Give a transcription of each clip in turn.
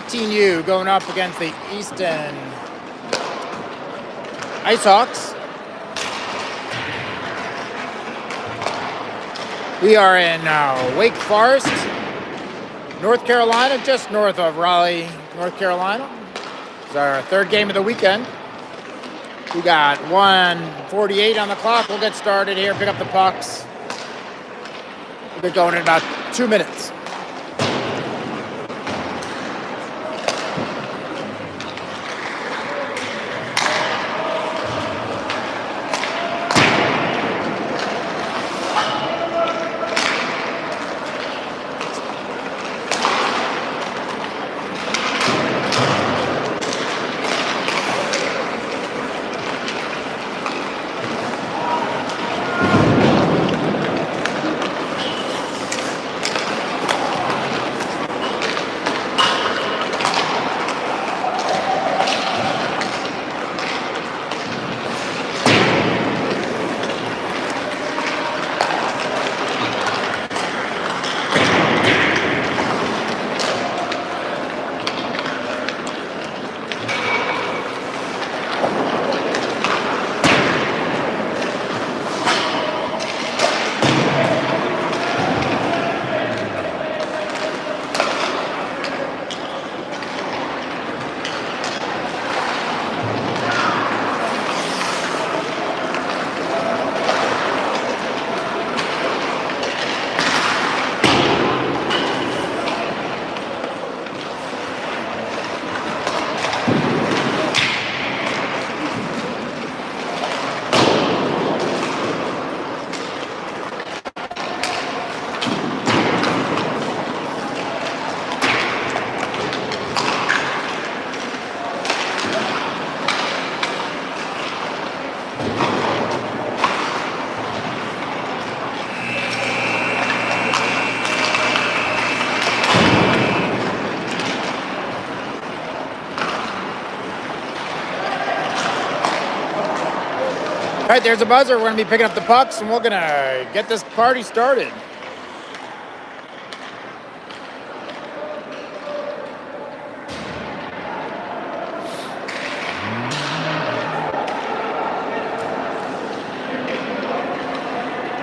18U going up against the Easton Icehawks. We are in Wake Forest, North Carolina, just north of Raleigh, North Carolina. It's our third game of the weekend. We got 1:48 on the clock. We'll get started here, pick up the pucks. We'll get going in about 2 minutes. All right, there's a buzzer. We're going to be picking up the pucks, and we're going to get this party started.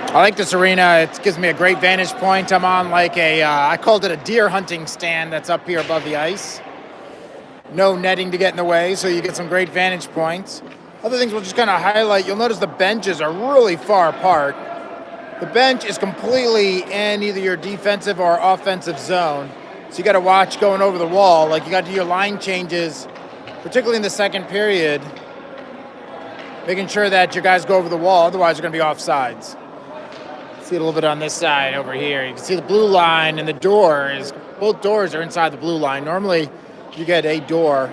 I like this arena. It gives me a great vantage point. I'm on like I called it a deer hunting stand that's up here above the ice. No netting to get in the way, so you get some great vantage points. Other things we'll just kind of highlight, you'll notice the benches are really far apart. The bench is completely in either your defensive or offensive zone. So you got to watch going over the wall. Like you got to do your line changes, particularly in the second period, making sure that your guys go over the wall, otherwise you're going to be offsides. See it a little bit on this side over here. You can see the blue line and the doors. Both doors are inside the blue line. Normally you get a door.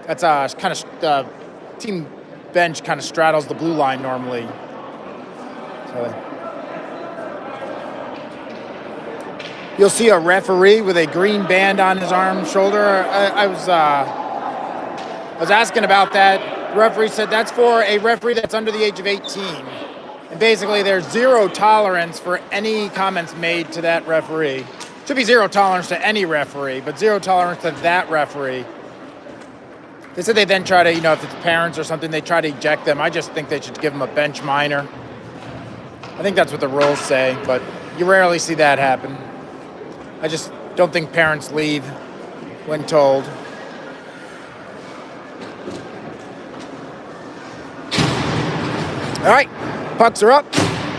That's kind of team bench kind of straddles the blue line normally. So you'll see a referee with a green band on his arm, shoulder. I was asking about that. The referee said that's for a referee that's under the age of 18. And basically there's zero tolerance for any comments made to that referee. Should be zero tolerance to any referee, but zero tolerance to that referee. They said they then try to, if it's parents or something, they try to eject them. I just think they should give them a bench minor. I think that's what the rules say, but you rarely see that happen. I just don't think parents leave when told. All right, pucks are up.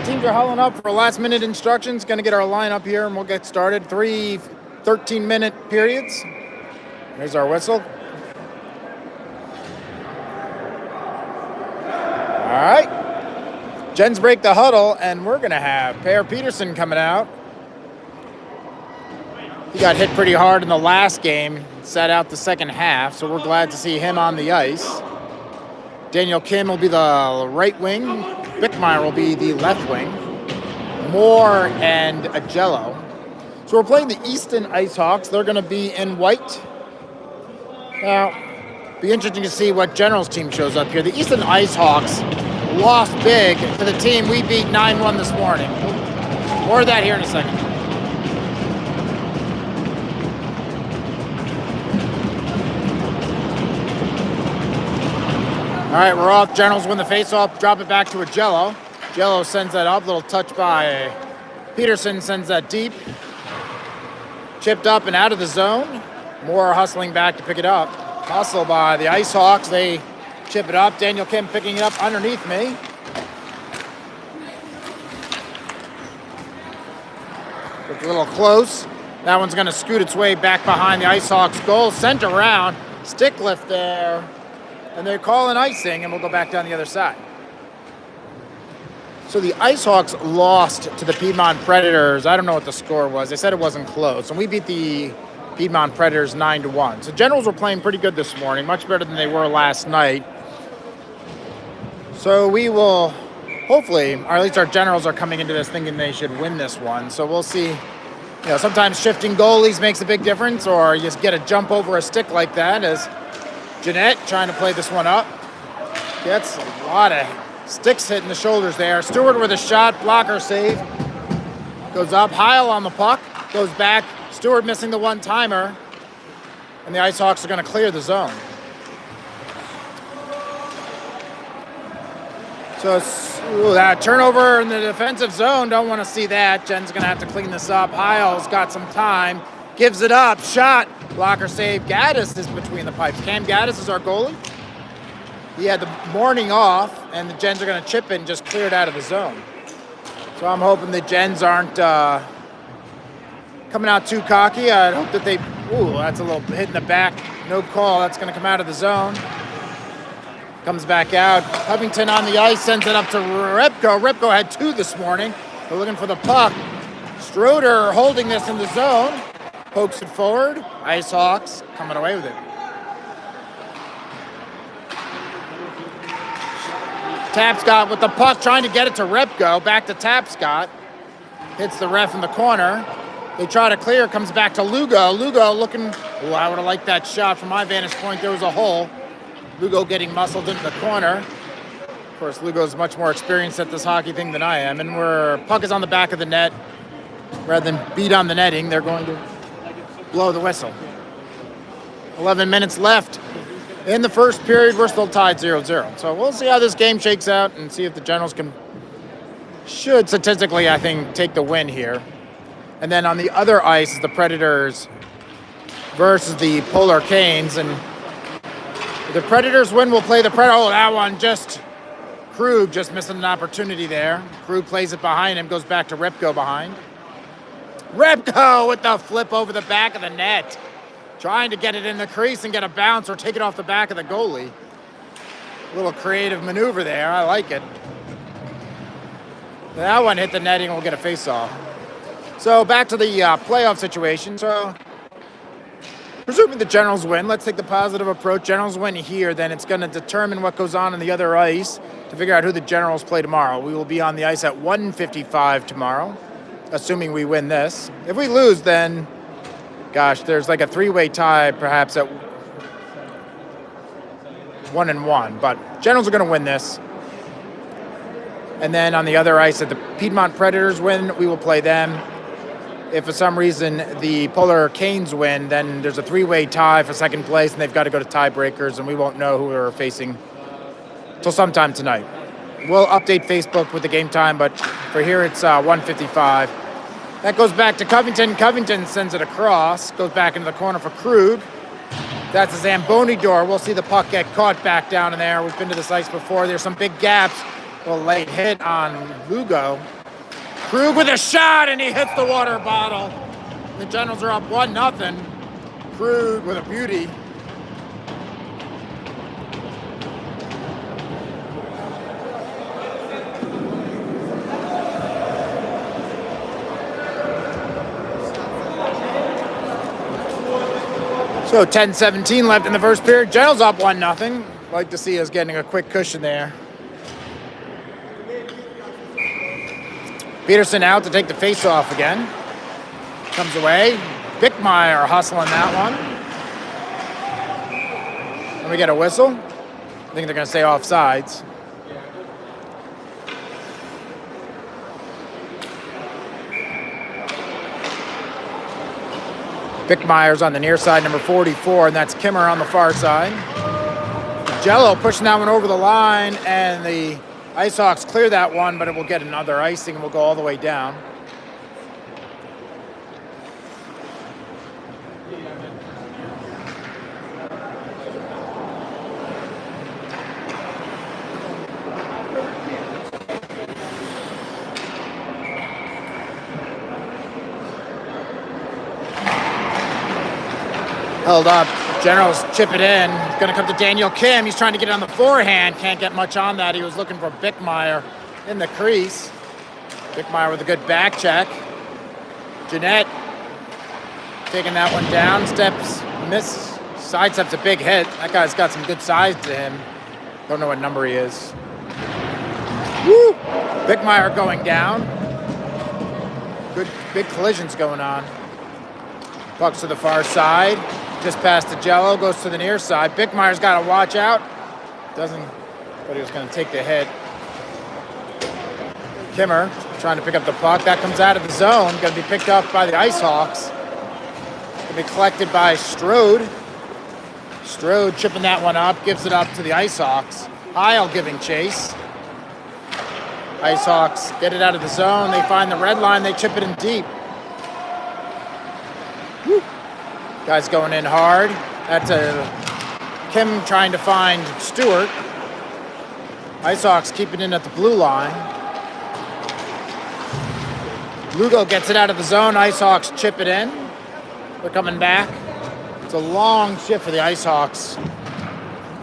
Teams are huddling up for last minute instructions. Going to get our line up here and we'll get started. 3 13-minute periods. Here's our whistle. All right, Jens break the huddle, and we're going to have Per Peterson coming out. He got hit pretty hard in the last game, sat out the second half, so we're glad to see him on the ice. Daniel Kim will be the right wing. Bickmeyer will be the left wing. Moore and Agello. So we're playing the Easton Icehawks. They're going to be in white. Now, be interesting to see what General's team shows up here. The Easton Icehawks lost big to the team we beat 9-1 this morning. More of that here in a second. All right, we're off. Generals win the face-off. Drop it back to a Jello. Jello sends that up. Little touch by Peterson, sends that deep. Chipped up and out of the zone. Moore hustling back to pick it up. Hustle by the Icehawks. They chip it up. Daniel Kim picking it up underneath me. It's a little close. That one's going to scoot its way back behind the Icehawks goal. Sent around. Stick lift there. And they call an icing, and we'll go back down the other side. So the Icehawks lost to the Piedmont Predators. I don't know what the score was. They said it wasn't close. And we beat the Piedmont Predators 9-1. So Generals were playing pretty good this morning, much better than they were last night. So we will, hopefully, or at least our Generals are coming into this thinking they should win this one. So we'll see. You know, sometimes shifting goalies makes a big difference, or you just get a jump over a stick like that, as Jeanette trying to play this one up. Gets a lot of sticks hitting the shoulders there. Stewart with a shot, blocker save. Goes up, Heil on the puck, goes back. Stewart missing the one-timer. And the Icehawks are going to clear the zone. So that turnover in the defensive zone, don't want to see that. Jen's going to have to clean this up. Heil's got some time. Gives it up, shot, blocker save. Gaddis is between the pipes. Cam Gaddis is our goalie. He had the morning off, and the Gens are going to chip it and just clear it out of the zone. So I'm hoping the Gens aren't coming out too cocky. I hope that they, that's a little hit in the back. No call, that's going to come out of the zone. Comes back out. Covington on the ice, sends it up to Repko. Repko had 2 this morning. They're looking for the puck. Stroder holding this in the zone. Pokes it forward. Icehawks coming away with it. Tapscott with the puck, trying to get it to Repko. Back to Tapscott. Hits the ref in the corner. They try to clear. Comes back to Lugo. Lugo looking. I would have liked that shot. From my vantage point, there was a hole. Lugo getting muscled into the corner. Of course, Lugo's much more experienced at this hockey thing than I am. And puck is on the back of the net. Rather than beat on the netting, they're going to blow the whistle. 11 minutes left in the first period. We're still tied 0-0. So we'll see how this game shakes out and see if the Generals should statistically, I think, take the win here. And then on the other ice is the Predators versus the Polar Canes. And if the Predators win, we'll play the Predators. Oh, that one Krug just missing an opportunity there. Krug plays it behind him, goes back to Repko behind. Repko with the flip over the back of the net. Trying to get it in the crease and get a bounce or take it off the back of the goalie. A little creative maneuver there. I like it. That one hit the netting and we'll get a face-off. So back to the playoff situation. So presuming the Generals win, let's take the positive approach. Generals win here, then it's going to determine what goes on the other ice to figure out who the Generals play tomorrow. We will be on the ice at 1:55 tomorrow, assuming we win this. If we lose, then, gosh, there's like a 3-way tie perhaps at 1-1. But Generals are going to win this. And then on the other ice, if the Piedmont Predators win, we will play them. If for some reason the Polar Canes win, then there's a 3-way tie for second place, and they've got to go to tiebreakers, and we won't know who we're facing till sometime tonight. We'll update Facebook with the game time, but for here it's 1:55. That goes back to Covington. Covington sends it across, goes back into the corner for Krug. That's a Zamboni door. We'll see the puck get caught back down in there. We've been to this ice before. There's some big gaps. A little late hit on Lugo. Krug with a shot, and he hits the water bottle. The Generals are up 1-0. Krug with a beauty. So 10:17 left in the first period. Generals up 1-0. Like to see us getting a quick cushion there. Peterson out to take the face-off again. Comes away. Bickmeyer hustling that one. And we get a whistle. I think they're going to say offsides. Bickmeyer's on the near side, number 44, and that's Kimmer on the far side. Jello pushing that one over the line, and the Icehawks clear that one, but it will get another icing and will go all the way down. Held up. Generals chip it in. It's going to come to Daniel Kim. He's trying to get it on the forehand. Can't get much on that. He was looking for Bickmeyer in the crease. Bickmeyer with a good back check. Jeanette taking that one down. Steps, miss, sidesteps a big hit. That guy's got some good size to him. Don't know what number he is. Woo! Bickmeyer going down. Good big collisions going on. Bucks to the far side. Just past the Jello, goes to the near side. Bickmeyer's got to watch out. Doesn't, but he was going to take the hit. Kimmer trying to pick up the puck. That comes out of the zone. Going to be picked up by the Icehawks. Going to be collected by Strode. Strode chipping that one up, gives it up to the Icehawks. Heil giving chase. Icehawks get it out of the zone. They find the red line. They chip it in deep. Woo. Guys going in hard. That's Kim trying to find Stewart. Icehawks keeping in at the blue line. Lugo gets it out of the zone. Icehawks chip it in. They're coming back. It's a long shift for the Icehawks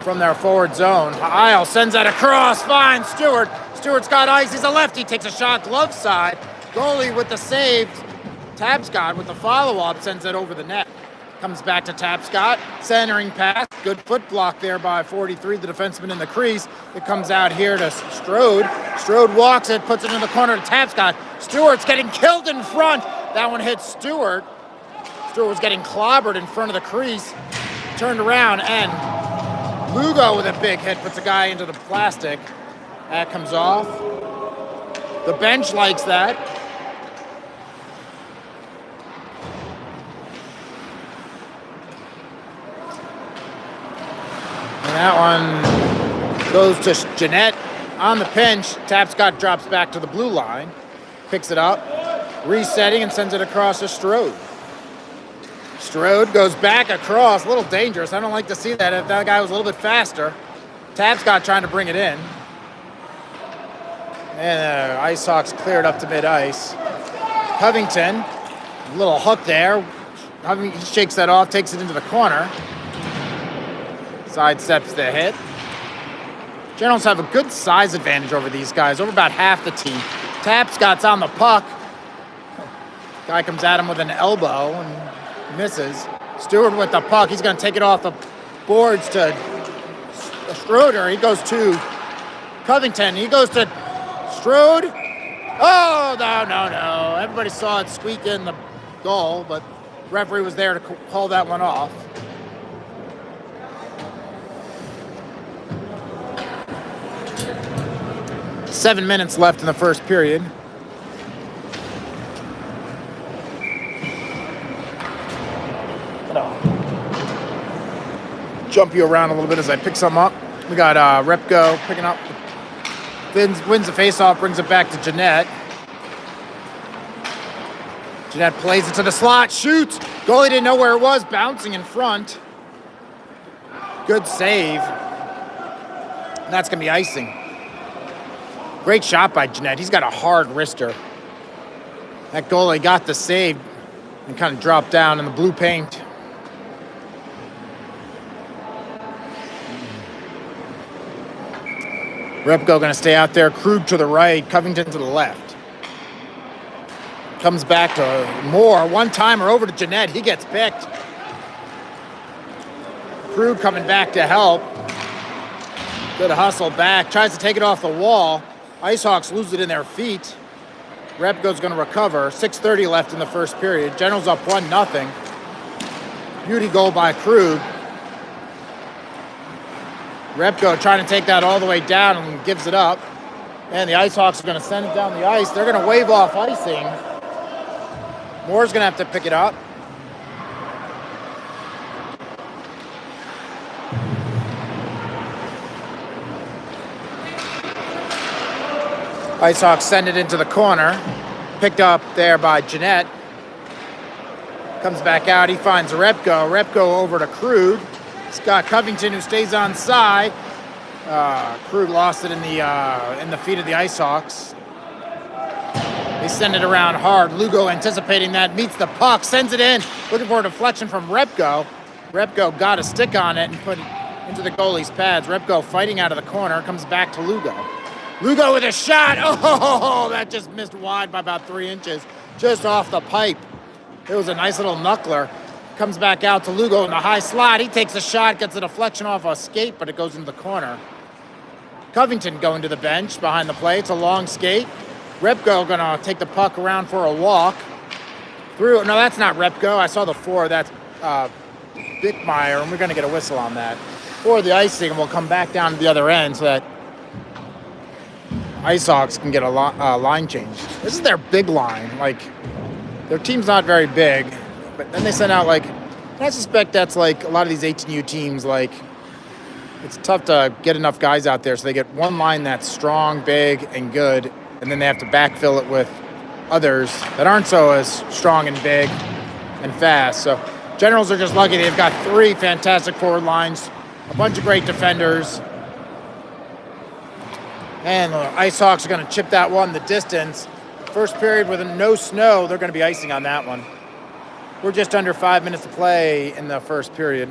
from their forward zone. Heil sends that across. Finds Stewart. Stewart's got ice. He's a lefty. Takes a shot glove side. Goalie with the save. Tapscott with the follow-up sends it over the net. Comes back to Tapscott, centering pass. Good foot block there by 43, the defenseman in the crease. It comes out here to Strode. Strode walks it, puts it in the corner to Tapscott. Stewart's getting killed in front. That one hits Stewart. Stewart was getting clobbered in front of the crease. Turned around, and Lugo with a big hit puts a guy into the plastic. That comes off. The bench likes that. That one goes to Jeanette on the pinch. Tapscott drops back to the blue line, picks it up, resetting, and sends it across to Strode. Strode goes back across, a little dangerous. I don't like to see that if that guy was a little bit faster. Tapscott trying to bring it in. And Icehawks cleared up to mid-ice. Covington, a little hook there. He shakes that off, takes it into the corner. Sidesteps the hit. Generals have a good size advantage over these guys, over about half the team. Tapscott's on the puck. Guy comes at him with an elbow and misses. Stewart with the puck. He's going to take it off the boards to Schroeder. He goes to Covington. He goes to Strode. Oh, no. Everybody saw it squeak in the goal, but the referee was there to call that one off. Seven minutes left in the first period. Jump you around a little bit as I pick some up. We got Repko picking up, wins the faceoff, brings it back to Jeanette. Jeanette plays it to the slot, shoots. Goalie didn't know where it was, bouncing in front. Good save. And that's going to be icing. Great shot by Jeanette. He's got a hard wrister. That goalie got the save and kind of dropped down in the blue paint. Repko going to stay out there. Krug to the right. Covington to the left. Comes back to Moore. One-timer over to Jeanette. He gets picked. Krug coming back to help. Good hustle back. Tries to take it off the wall. Icehawks lose it in their feet. Repko's going to recover. 6:30 left in the first period. Generals up 1-0. Beauty goal by Krug. Repko trying to take that all the way down and gives it up. And the Icehawks are going to send it down the ice. They're going to wave off icing. Moore's going to have to pick it up. Icehawks send it into the corner. Picked up there by Jeanette. Comes back out. He finds Repko. Repko over to Krug. Scott Covington, who stays on side. Krug lost it in the feet of the Icehawks. They send it around hard. Lugo anticipating that, meets the puck, sends it in, looking for a deflection from Repko. Repko got a stick on it and put it into the goalie's pads. Repko fighting out of the corner, comes back to Lugo. Lugo with a shot. Oh, that just missed wide by about 3 inches, just off the pipe. It was a nice little knuckler. Comes back out to Lugo in the high slot. He takes a shot, gets a deflection off a skate, but it goes into the corner. Covington going to the bench behind the play. It's a long skate. Repko gonna take the puck around for a walk. Through, no, that's not Repko. I saw the 4, that's Bickmeyer, and we're gonna get a whistle on that. For the icing, and we'll come back down to the other end so that Icehawks can get a line change. This is their big line. Like, their team's not very big, but then they send out, like, I suspect that's like a lot of these 18U teams, like, it's tough to get enough guys out there, so they get one line that's strong, big, and good, and then they have to backfill it with others that aren't so as strong and big and fast. So Generals are just lucky they've got 3 fantastic forward lines, a bunch of great defenders, and the Icehawks are going to chip that one the distance. First period with no snow, they're going to be icing on that one. We're just under 5 minutes to play in the first period.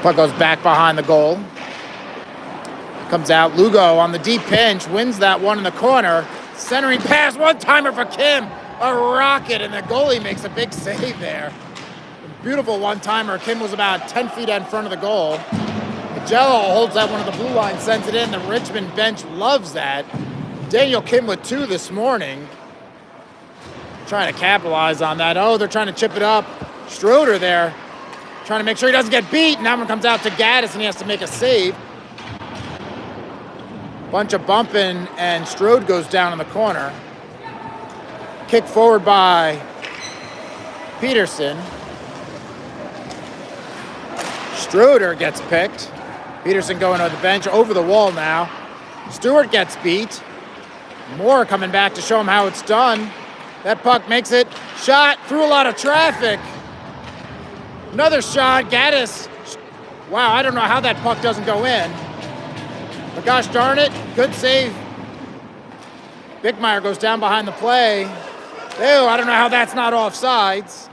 Puck goes back behind the goal. Comes out. Lugo on the deep pinch. Wins that one in the corner. Centering pass. One-timer for Kim. A rocket. And the goalie makes a big save there. Beautiful one-timer. Kim was about 10 feet in front of the goal. Jello holds that one to the blue line. Sends it in. The Richmond bench loves that. Daniel Kim with 2 this morning. Trying to capitalize on that. Oh, they're trying to chip it up. Schroeder there. Trying to make sure he doesn't get beat. Now one comes out to Gaddis and he has to make a save. Bunch of bumping and Strode goes down in the corner. Kick forward by Peterson. Stroder gets picked. Peterson going to the bench, over the wall now. Stewart gets beat. Moore coming back to show him how it's done. That puck makes it. Shot through a lot of traffic. Another shot, Gaddis. Wow, I don't know how that puck doesn't go in. But gosh darn it, good save. Bickmeyer goes down behind the play. Ew, I don't know how that's not offsides.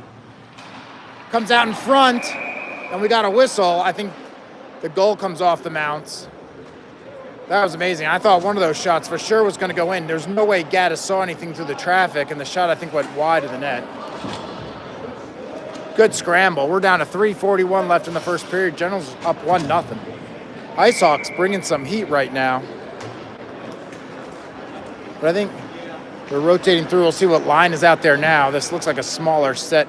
Comes out in front, and we got a whistle. I think the goal comes off the mounts. That was amazing. I thought one of those shots for sure was going to go in. There's no way Gaddis saw anything through the traffic, and the shot, I think, went wide of the net. Good scramble. We're down to 3:41 left in the first period. Generals up 1-0. Icehawks bringing some heat right now. But I think we're rotating through. We'll see what line is out there now. This looks like a smaller set.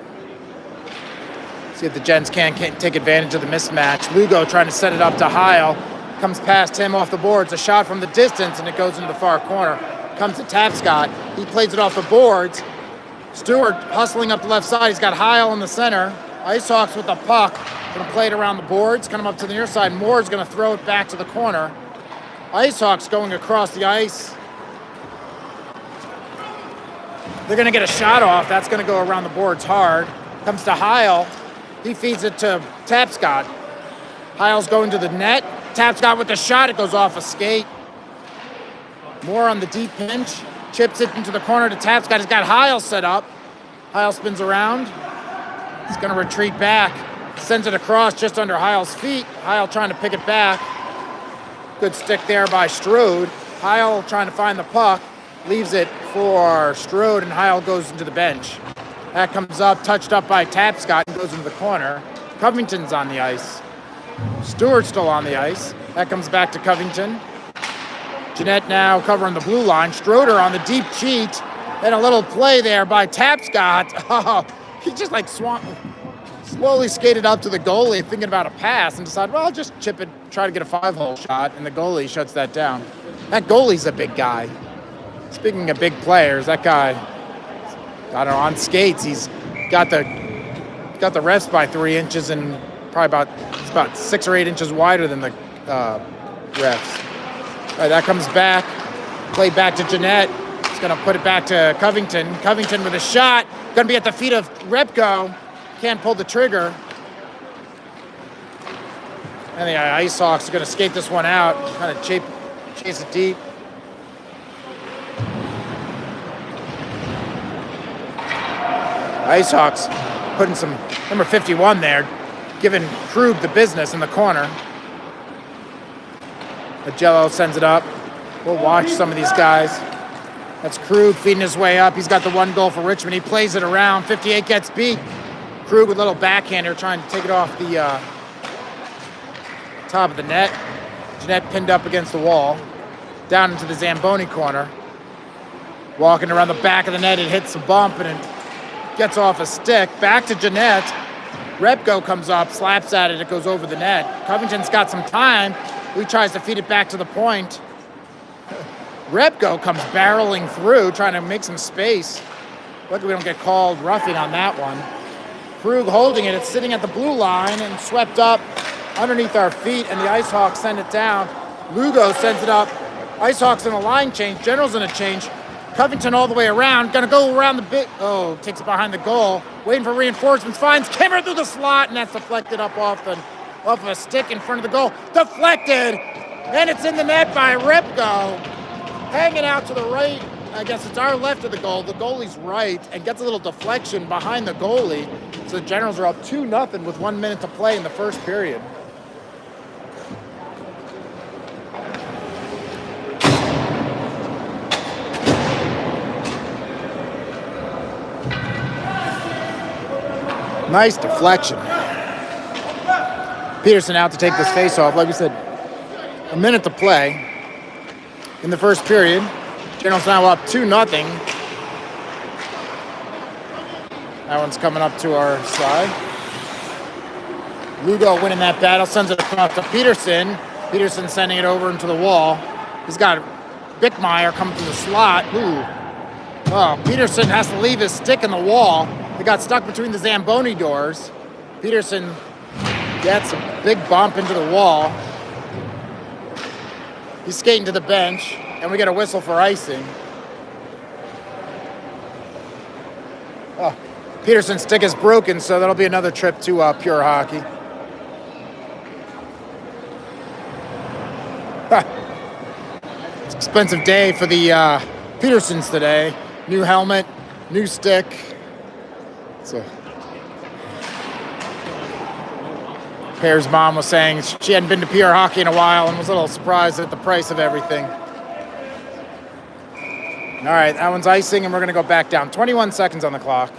See if the Gens can't take advantage of the mismatch. Lugo trying to set it up to Heil. Comes past him off the boards. A shot from the distance, and it goes into the far corner. Comes to Tapscott. He plays it off the boards. Stewart hustling up the left side. He's got Heil in the center. Icehawks with the puck. Going to play it around the boards. Coming up to the near side. Moore's going to throw it back to the corner. Icehawks going across the ice. They're going to get a shot off. That's going to go around the boards hard. Comes to Heil. He feeds it to Tapscott. Heil's going to the net. Tapscott with the shot. It goes off a skate. Moore on the deep pinch. Chips it into the corner to Tapscott. He's got Heil set up. Heil spins around. He's going to retreat back. Sends it across just under Heil's feet. Heil trying to pick it back. Good stick there by Strode. Heil trying to find the puck. Leaves it for Strode, and Heil goes into the bench. That comes up, touched up by Tapscott, and goes into the corner. Covington's on the ice. Stewart's still on the ice. That comes back to Covington. Jeanette now covering the blue line. Stroder on the deep cheat. And a little play there by Tapscott. Oh, he just like slowly skated up to the goalie thinking about a pass and decided, well, I'll just chip it, try to get a 5-hole shot, and the goalie shuts that down. That goalie's a big guy. Speaking of big players, that guy, I don't know, on skates, he's got the refs by 3 inches and probably he's about 6 or 8 inches wider than the refs. All right, that comes back, played back to Jeanette. He's gonna put it back to Covington. Covington with a shot, gonna be at the feet of Repko. Can't pull the trigger. And the Icehawks are gonna skate this one out, kind of chase it deep. Icehawks putting some number 51 there, giving Krug the business in the corner. Agello sends it up. We'll watch some of these guys. That's Krug feeding his way up. He's got the 1 goal for Richmond. He plays it around. 58 gets beat. Krug with a little backhander trying to take it off the top of the net. Jeanette pinned up against the wall. Down into the Zamboni corner. Walking around the back of the net, it hits a bump and it gets off a stick. Back to Jeanette. Repko comes up, slaps at it, it goes over the net. Covington's got some time. He tries to feed it back to the point. Repko comes barreling through, trying to make some space. Luckily we don't get called roughing on that one. Krug holding it, it's sitting at the blue line and swept up underneath our feet, and the Icehawks send it down. Lugo sends it up. Icehawks in a line change, General's in a change. Covington all the way around, gonna go around the bit. Oh, takes it behind the goal, waiting for reinforcements, finds Kimmer through the slot, and that's deflected up off of a stick in front of the goal. Deflected, and it's in the net by Repko. Hanging out to the right, I guess it's our left of the goal. The goalie's right, and gets a little deflection behind the goalie. So the Generals are up 2-0 with 1 minute to play in the first period. Nice deflection. Peterson out to take this face-off. Like we said, a minute to play in the first period. Generals now up 2-0. That one's coming up to our side. Lugo winning that battle, sends it across to Peterson. Peterson sending it over into the wall. He's got Bickmeyer coming through the slot. Ooh. Oh, Peterson has to leave his stick in the wall. It got stuck between the Zamboni doors. Peterson gets a big bump into the wall. He's skating to the bench, and we get a whistle for icing. Oh, Peterson's stick is broken, so that'll be another trip to Pure Hockey. It's an expensive day for the Petersons today. New helmet, new stick. So, Pear's mom was saying she hadn't been to Pure Hockey in a while and was a little surprised at the price of everything. All right, that one's icing, and we're going to go back down. 21 seconds on the clock.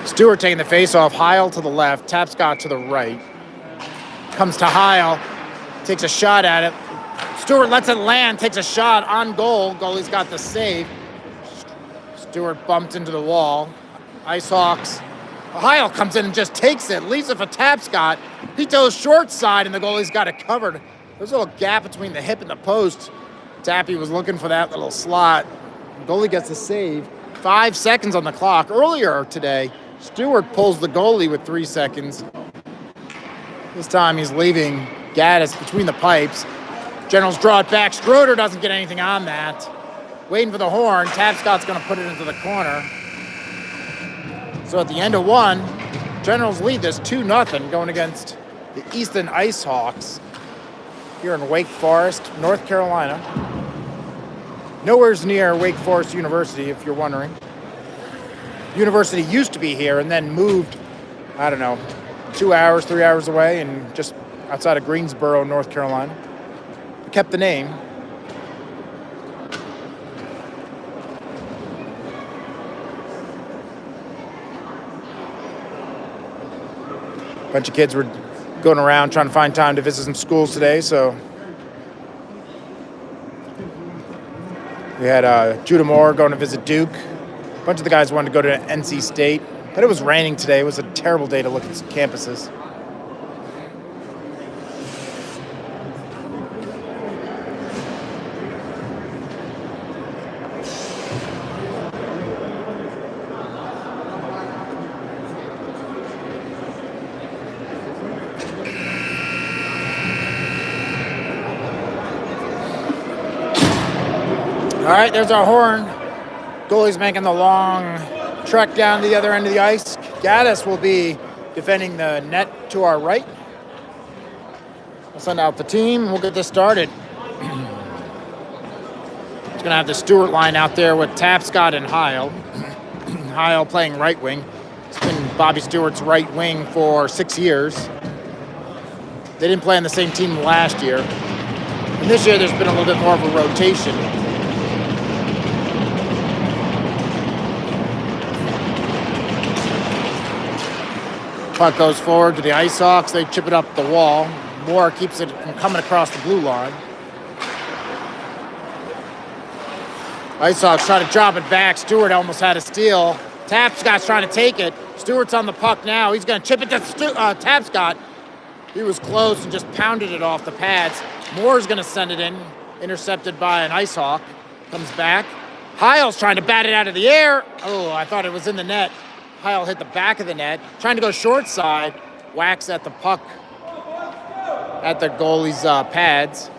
Stewart taking the face-off. Heil to the left. Tapscott to the right. Comes to Heil. Takes a shot at it. Stewart lets it land. Takes a shot on goal. Goalie's got the save. Stewart bumped into the wall. Icehawks. Heil comes in and just takes it. Leaves it for Tapscott. He goes short side, and the goalie's got it covered. There's a little gap between the hip and the post. Tappy was looking for that little slot. The goalie gets the save. 5 seconds on the clock. Earlier today, Stewart pulls the goalie with 3 seconds. This time he's leaving Gaddis between the pipes. Generals draw it back. Schroeder doesn't get anything on that. Waiting for the horn. Tapscott's going to put it into the corner. So at the end of one, Generals lead this 2-0 going against the Easton Icehawks here in Wake Forest, North Carolina. Nowhere's near Wake Forest University, if you're wondering. University used to be here and then moved, I don't know, 2 hours, 3 hours away and just outside of Greensboro, North Carolina. Kept the name. A bunch of kids were going around trying to find time to visit some schools today, so we had Judah Moore going to visit Duke. A bunch of the guys wanted to go to NC State, but it was raining today. It was a terrible day to look at campuses. All right, there's our horn. Goalie's making the long trek down to the other end of the ice. Gaddis will be defending the net to our right. We'll send out the team. We'll get this started. It's going to have the Stewart line out there with Tapscott and Heil. Heil playing right wing. It's been Bobby Stewart's right wing for 6 years. They didn't play on the same team last year. And this year there's been a little bit more of a rotation. Puck goes forward to the Icehawks. They chip it up the wall. Moore keeps it from coming across the blue line. Icehawks try to drop it back. Stewart almost had a steal. Tapscott's trying to take it. Stewart's on the puck now. He's going to chip it to Tapscott. He was close and just pounded it off the pads. Moore's going to send it in. Intercepted by an Icehawk. Comes back. Heil's trying to bat it out of the air. Oh, I thought it was in the net. Heil hit the back of the net, trying to go short side, whacks at the puck at the goalie's pads.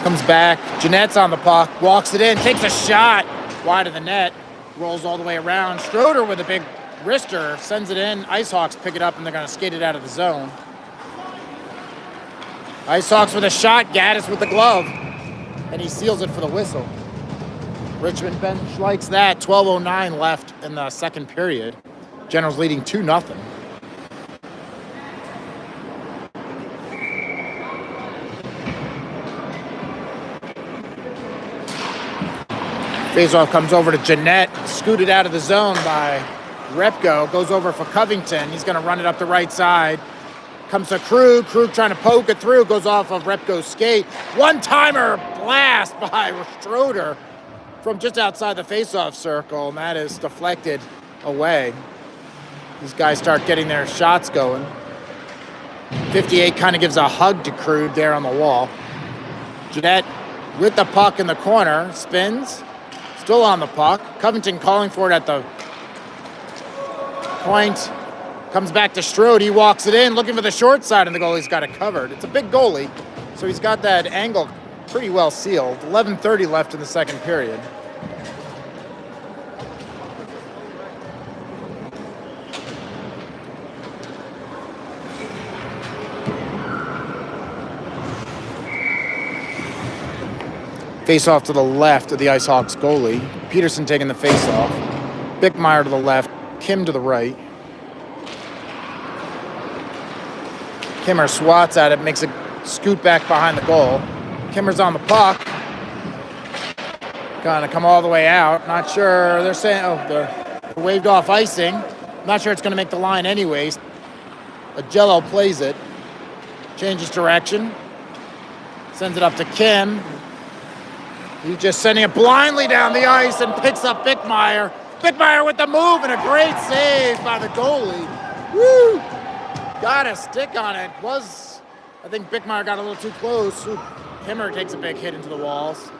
Comes back, Jeanette's on the puck, walks it in, takes a shot. Wide of the net, rolls all the way around. Schroeder with a big wrister, sends it in. Icehawks pick it up, and they're going to skate it out of the zone. Icehawks with a shot, Gaddis with the glove, and he seals it for the whistle. Richmond bench likes that. 12:09 left in the second period. Generals leading 2-0. Faceoff comes over to Jeanette, scooted out of the zone by Repko, goes over for Covington. He's going to run it up the right side. Comes to Krug. Krug trying to poke it through, goes off of Repko's skate. One-timer blast by Schroeder from just outside the faceoff circle, and that is deflected away. These guys start getting their shots going. 58 kind of gives a hug to Krug there on the wall. Jeanette with the puck in the corner, spins. Still on the puck. Covington calling for it at the point. Comes back to Strode. He walks it in, looking for the short side, and the goalie's got it covered. It's a big goalie, so he's got that angle pretty well sealed. 11:30 left in the second period. Face-off to the left of the Icehawks goalie. Peterson taking the face-off. Bickmeyer to the left. Kim to the right. Kimmer swats at it, makes a scoot back behind the goal. Kimmer's on the puck. Gonna come all the way out. Not sure. They're saying, they're waved off icing. Not sure it's gonna make the line anyways. Agello plays it. Changes direction. Sends it up to Kim. He's just sending it blindly down the ice and picks up Bickmeyer. Bickmeyer with the move and a great save by the goalie. Woo! Got a stick on it. I think Bickmeyer got a little too close. Kimmer takes a big hit into the walls.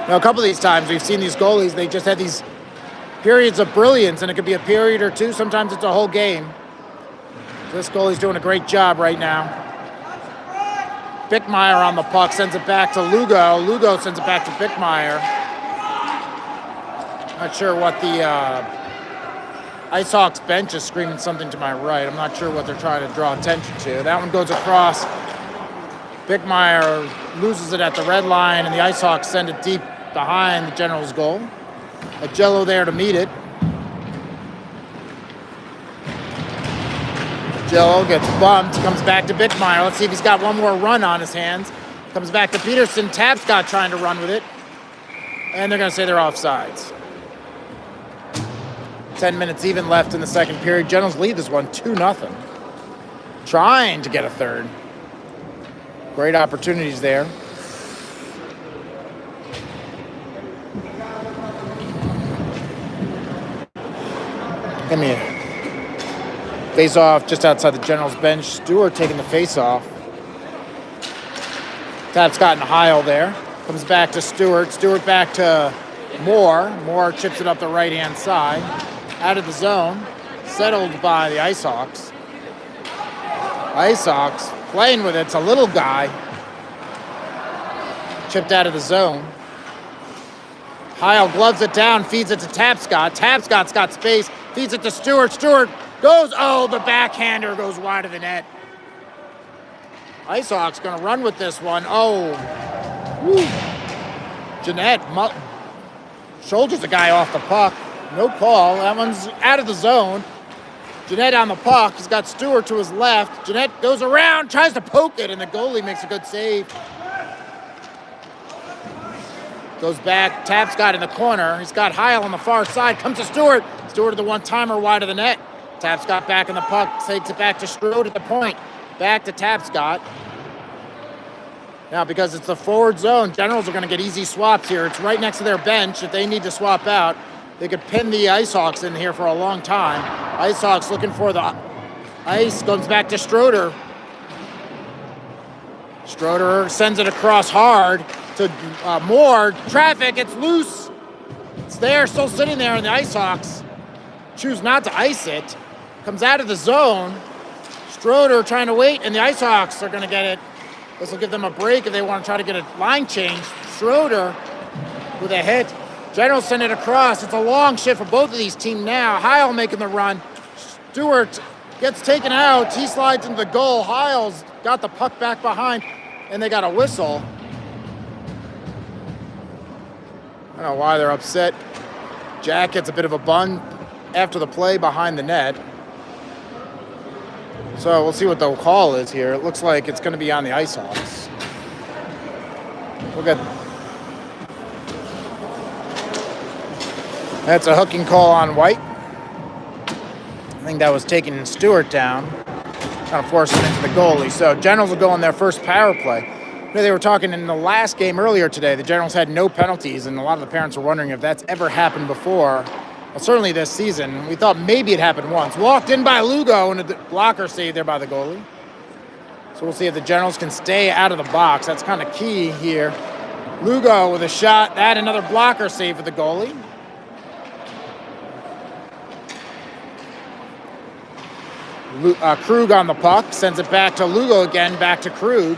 Now, a couple of these times we've seen these goalies, they just had these periods of brilliance, and it could be a period or two. Sometimes it's a whole game. This goalie's doing a great job right now. Bickmeyer on the puck, sends it back to Lugo. Lugo sends it back to Bickmeyer. Not sure what the Icehawks bench is screaming something to my right. I'm not sure what they're trying to draw attention to. That one goes across. Bickmeyer loses it at the red line, and the Icehawks send it deep behind the Generals' goal. A Jello there to meet it. Jello gets bumped, comes back to Bickmeyer. Let's see if he's got one more run on his hands. Comes back to Peterson. Tapscott trying to run with it. And they're going to say they're offsides. 10 minutes even left in the second period. Generals lead this one 2-0. Trying to get a third. Great opportunities there. Give me a face off just outside the Generals bench. Stewart taking the face off. Tapscott and Heil there. Comes back to Stewart. Stewart back to Moore. Moore chips it up the right-hand side. Out of the zone. Settled by the Icehawks. Icehawks playing with it. It's a little guy. Chipped out of the zone. Heil gloves it down, feeds it to Tapscott. Tapscott's got space, feeds it to Stewart. Stewart goes, oh, the backhander goes wide of the net. Icehawks going to run with this one. Oh, woo. Jeanette shoulders the guy off the puck. No call. That one's out of the zone. Jeanette on the puck. He's got Stewart to his left. Jeanette goes around, tries to poke it, and the goalie makes a good save. Goes back, Tapscott in the corner. He's got Heil on the far side. Comes to Stewart. Stewart the one-timer wide of the net. Tapscott back in the puck. Takes it back to Strode at the point. Back to Tapscott. Now, because it's the forward zone, Generals are going to get easy swaps here. It's right next to their bench. If they need to swap out, they could pin the Icehawks in here for a long time. Icehawks looking for the ice. Comes back to Stroder. Stroder sends it across hard to Moore. Traffic, it's loose. It's there, still sitting there, and the Icehawks choose not to ice it. Comes out of the zone. Stroder trying to wait, and the Icehawks are going to get it. This will give them a break if they want to try to get a line change. Stroder with a hit. Generals send it across. It's a long shift for both of these teams now. Heil making the run. Stewart gets taken out. He slides into the goal. Heil's got the puck back behind, and they got a whistle. I don't know why they're upset. Jack gets a bit of a bun after the play behind the net. So we'll see what the call is here. It looks like it's going to be on the Icehawks. We'll get... That's a hooking call on White. I think that was taking Stewart down. Trying to force him into the goalie. So Generals will go on their first power play. They were talking in the last game earlier today. The Generals had no penalties, and a lot of the parents were wondering if that's ever happened before. Well, certainly this season. We thought maybe it happened once. Walked in by Lugo, and a blocker saved there by the goalie. So we'll see if the Generals can stay out of the box. That's kind of key here. Lugo with a shot. That another blocker save for the goalie. Krug on the puck. Sends it back to Lugo again. Back to Krug.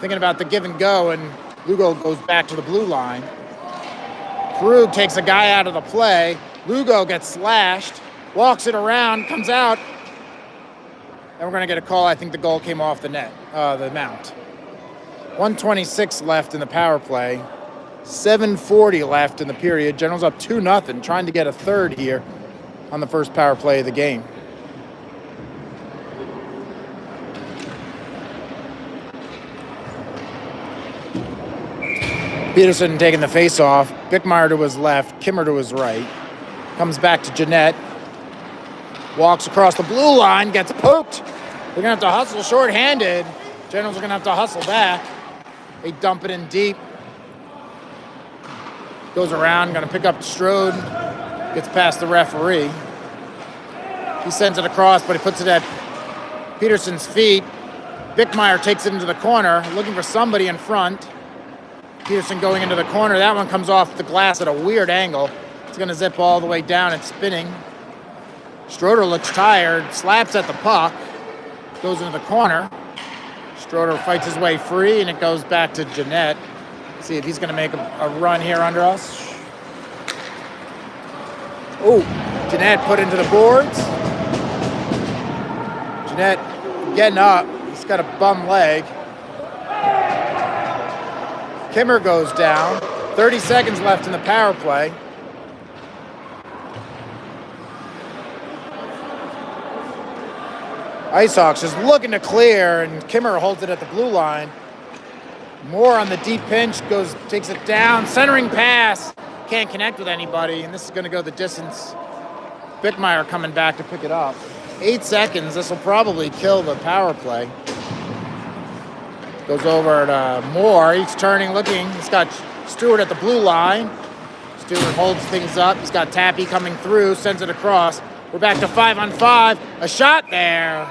Thinking about the give and go, and Lugo goes back to the blue line. Krug takes a guy out of the play. Lugo gets slashed, walks it around, comes out, and we're going to get a call. I think the goal came off the net, the mount. 1:26 left in the power play. 7:40 left in the period. Generals up 2-0, trying to get a third here on the first power play of the game. Peterson taking the face off. Bickmeyer to his left, Kimmer to his right. Comes back to Jeanette. Walks across the blue line, gets poked. They're going to have to hustle short-handed. Generals are going to have to hustle back. They dump it in deep. Goes around, going to pick up Strode. Gets past the referee. He sends it across, but he puts it at Peterson's feet. Bickmeyer takes it into the corner, looking for somebody in front. Peterson going into the corner. That one comes off the glass at a weird angle. It's going to zip all the way down and spinning. Stroder looks tired, slaps at the puck, goes into the corner. Stroder fights his way free, and it goes back to Jeanette. See if he's going to make a run here under us. Oh, Jeanette put into the boards. Jeanette getting up. He's got a bum leg. Kimmer goes down, 30 seconds left in the power play. Icehawks just looking to clear, and Kimmer holds it at the blue line. Moore on the deep pinch takes it down, centering pass. Can't connect with anybody, and this is going to go the distance. Bickmeyer coming back to pick it up. 8 seconds. This will probably kill the power play. Goes over to Moore. He's turning, looking. He's got Stewart at the blue line. Stewart holds things up. He's got Tappy coming through, sends it across. We're back to 5-on-5. A shot there.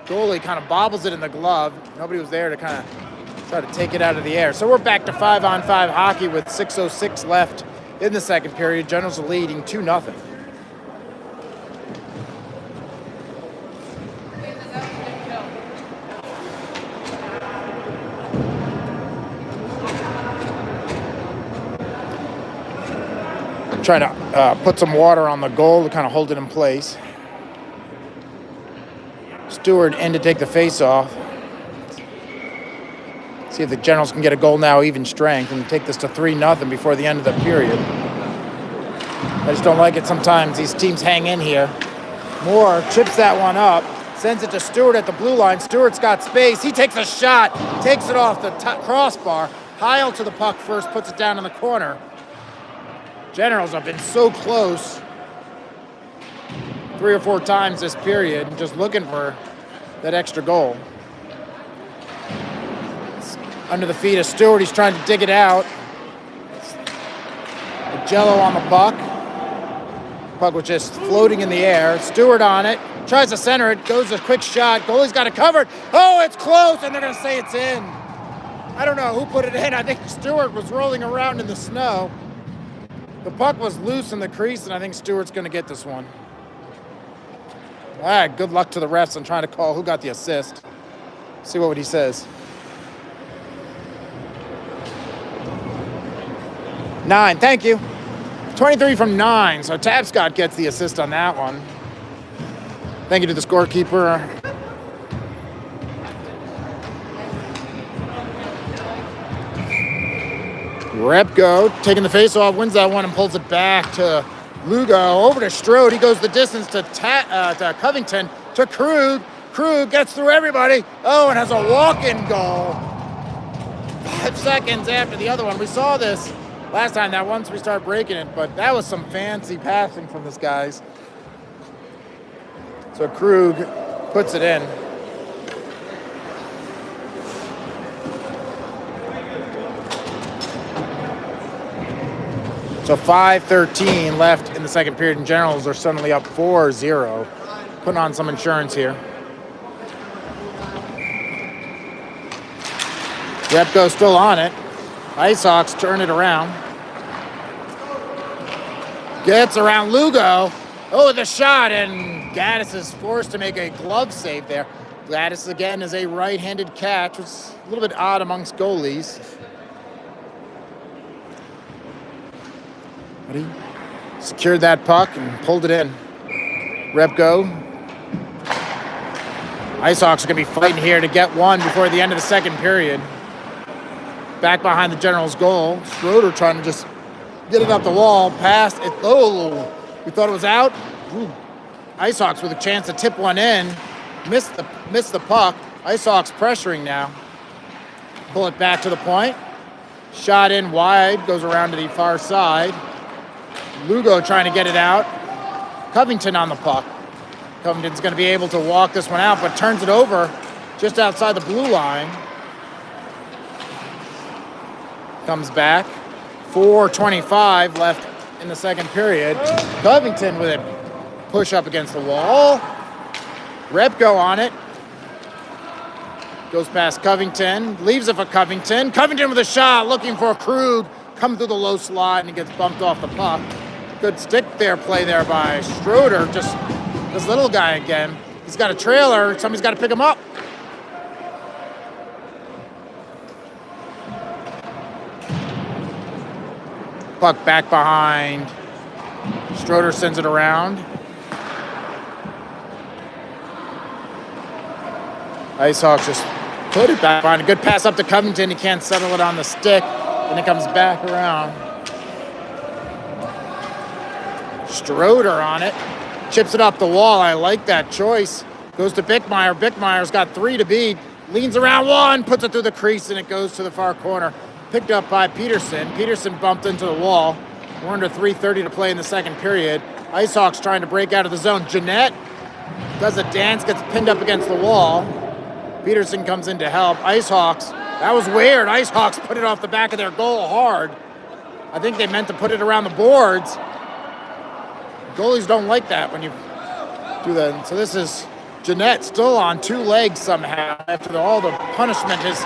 Goalie kind of bobbles it in the glove. Nobody was there to kind of try to take it out of the air. So we're back to 5-on-5 hockey with 6:06 left in the second period. Generals are leading 2-0. Trying to put some water on the goal to kind of hold it in place. Stewart in to take the face off. See if the Generals can get a goal now, even strength, and take this to 3-0 before the end of the period. I just don't like it sometimes. These teams hang in here. Moore chips that one up, sends it to Stewart at the blue line. Stewart's got space. He takes a shot, takes it off the crossbar. Heil to the puck first, puts it down in the corner. Generals have been so close 3 or 4 times this period, just looking for that extra goal. It's under the feet of Stewart. He's trying to dig it out. Jello on the puck. Puck was just floating in the air. Stewart on it. Tries to center it. Goes a quick shot. Goalie's got it covered. Oh, it's close, and they're going to say it's in. I don't know who put it in. I think Stewart was rolling around in the snow. The puck was loose in the crease, and I think Stewart's going to get this one. All right, good luck to the refs on trying to call who got the assist. See what he says. 9, thank you. 23 from 9, so Tapscott gets the assist on that one. Thank you to the scorekeeper. Repko taking the face-off, wins that one and pulls it back to Lugo. Over to Strode. He goes the distance to Covington, to Krug. Krug gets through everybody. Oh, and has a walk-in goal. 5 seconds after the other one. We saw this last time, that once we start breaking it, but that was some fancy passing from this guys. So Krug puts it in. So 5:13 left in the second period, and Generals are suddenly up 4-0. Putting on some insurance here. Repko still on it. Icehawks turn it around. Gets around Lugo. Oh, the shot, and Gaddis is forced to make a glove save there. Gaddis again is a right-handed catch, which is a little bit odd amongst goalies. But he secured that puck and pulled it in. Repko. Icehawks are going to be fighting here to get one before the end of the second period. Back behind the Generals' goal. Schroeder trying to just get it up the wall. Past it. Oh, we thought it was out. Ooh. Icehawks with a chance to tip one in. Missed the puck. Icehawks pressuring now. Pull it back to the point. Shot in wide. Goes around to the far side. Lugo trying to get it out. Covington on the puck. Covington's going to be able to walk this one out, but turns it over just outside the blue line. Comes back. 4:25 left in the second period. Covington with a push up against the wall. Repko on it. Goes past Covington. Leaves it for Covington. Covington with a shot, looking for Krug. Comes through the low slot, and he gets bumped off the puck. Good stick there, play there by Schroeder. Just this little guy again. He's got a trailer. Somebody's got to pick him up. Puck back behind. Schroeder sends it around. Icehawks just put it back behind. A good pass up to Covington. He can't settle it on the stick. and it comes back around. Stroder on it. Chips it up the wall. I like that choice. Goes to Bickmeyer. Bickmeyer's got 3 to beat. Leans around 1, puts it through the crease, and it goes to the far corner. Picked up by Peterson. Peterson bumped into the wall. We're under 3:30 to play in the second period. Icehawks trying to break out of the zone. Jeanette does a dance, gets pinned up against the wall. Peterson comes in to help. Icehawks, that was weird. Icehawks put it off the back of their goal hard. I think they meant to put it around the boards. Goalies don't like that when you do that. And so this is Jeanette still on 2 legs somehow after all the punishment is.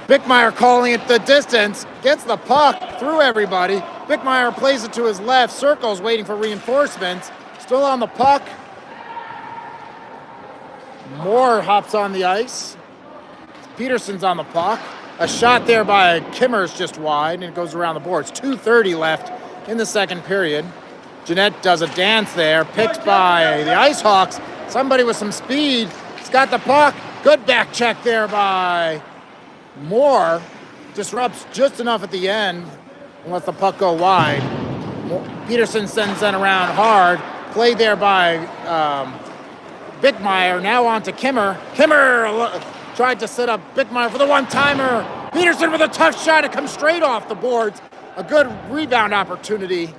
Bickmeyer calling it the distance, gets the puck through everybody. Bickmeyer plays it to his left, circles waiting for reinforcements. Still on the puck. Moore hops on the ice. Peterson's on the puck. A shot there by Kimmer's just wide, and it goes around the boards. 2:30 left in the second period. Jeanette does a dance there, picked by the Icehawks. Somebody with some speed. He's got the puck. Good back check there by Moore. Disrupts just enough at the end and lets the puck go wide. Peterson sends that around hard. Played there by Bickmeyer. Now on to Kimmer. Kimmer tried to set up Bickmeyer for the one-timer. Peterson with a tough shot. It comes straight off the boards. A good rebound opportunity.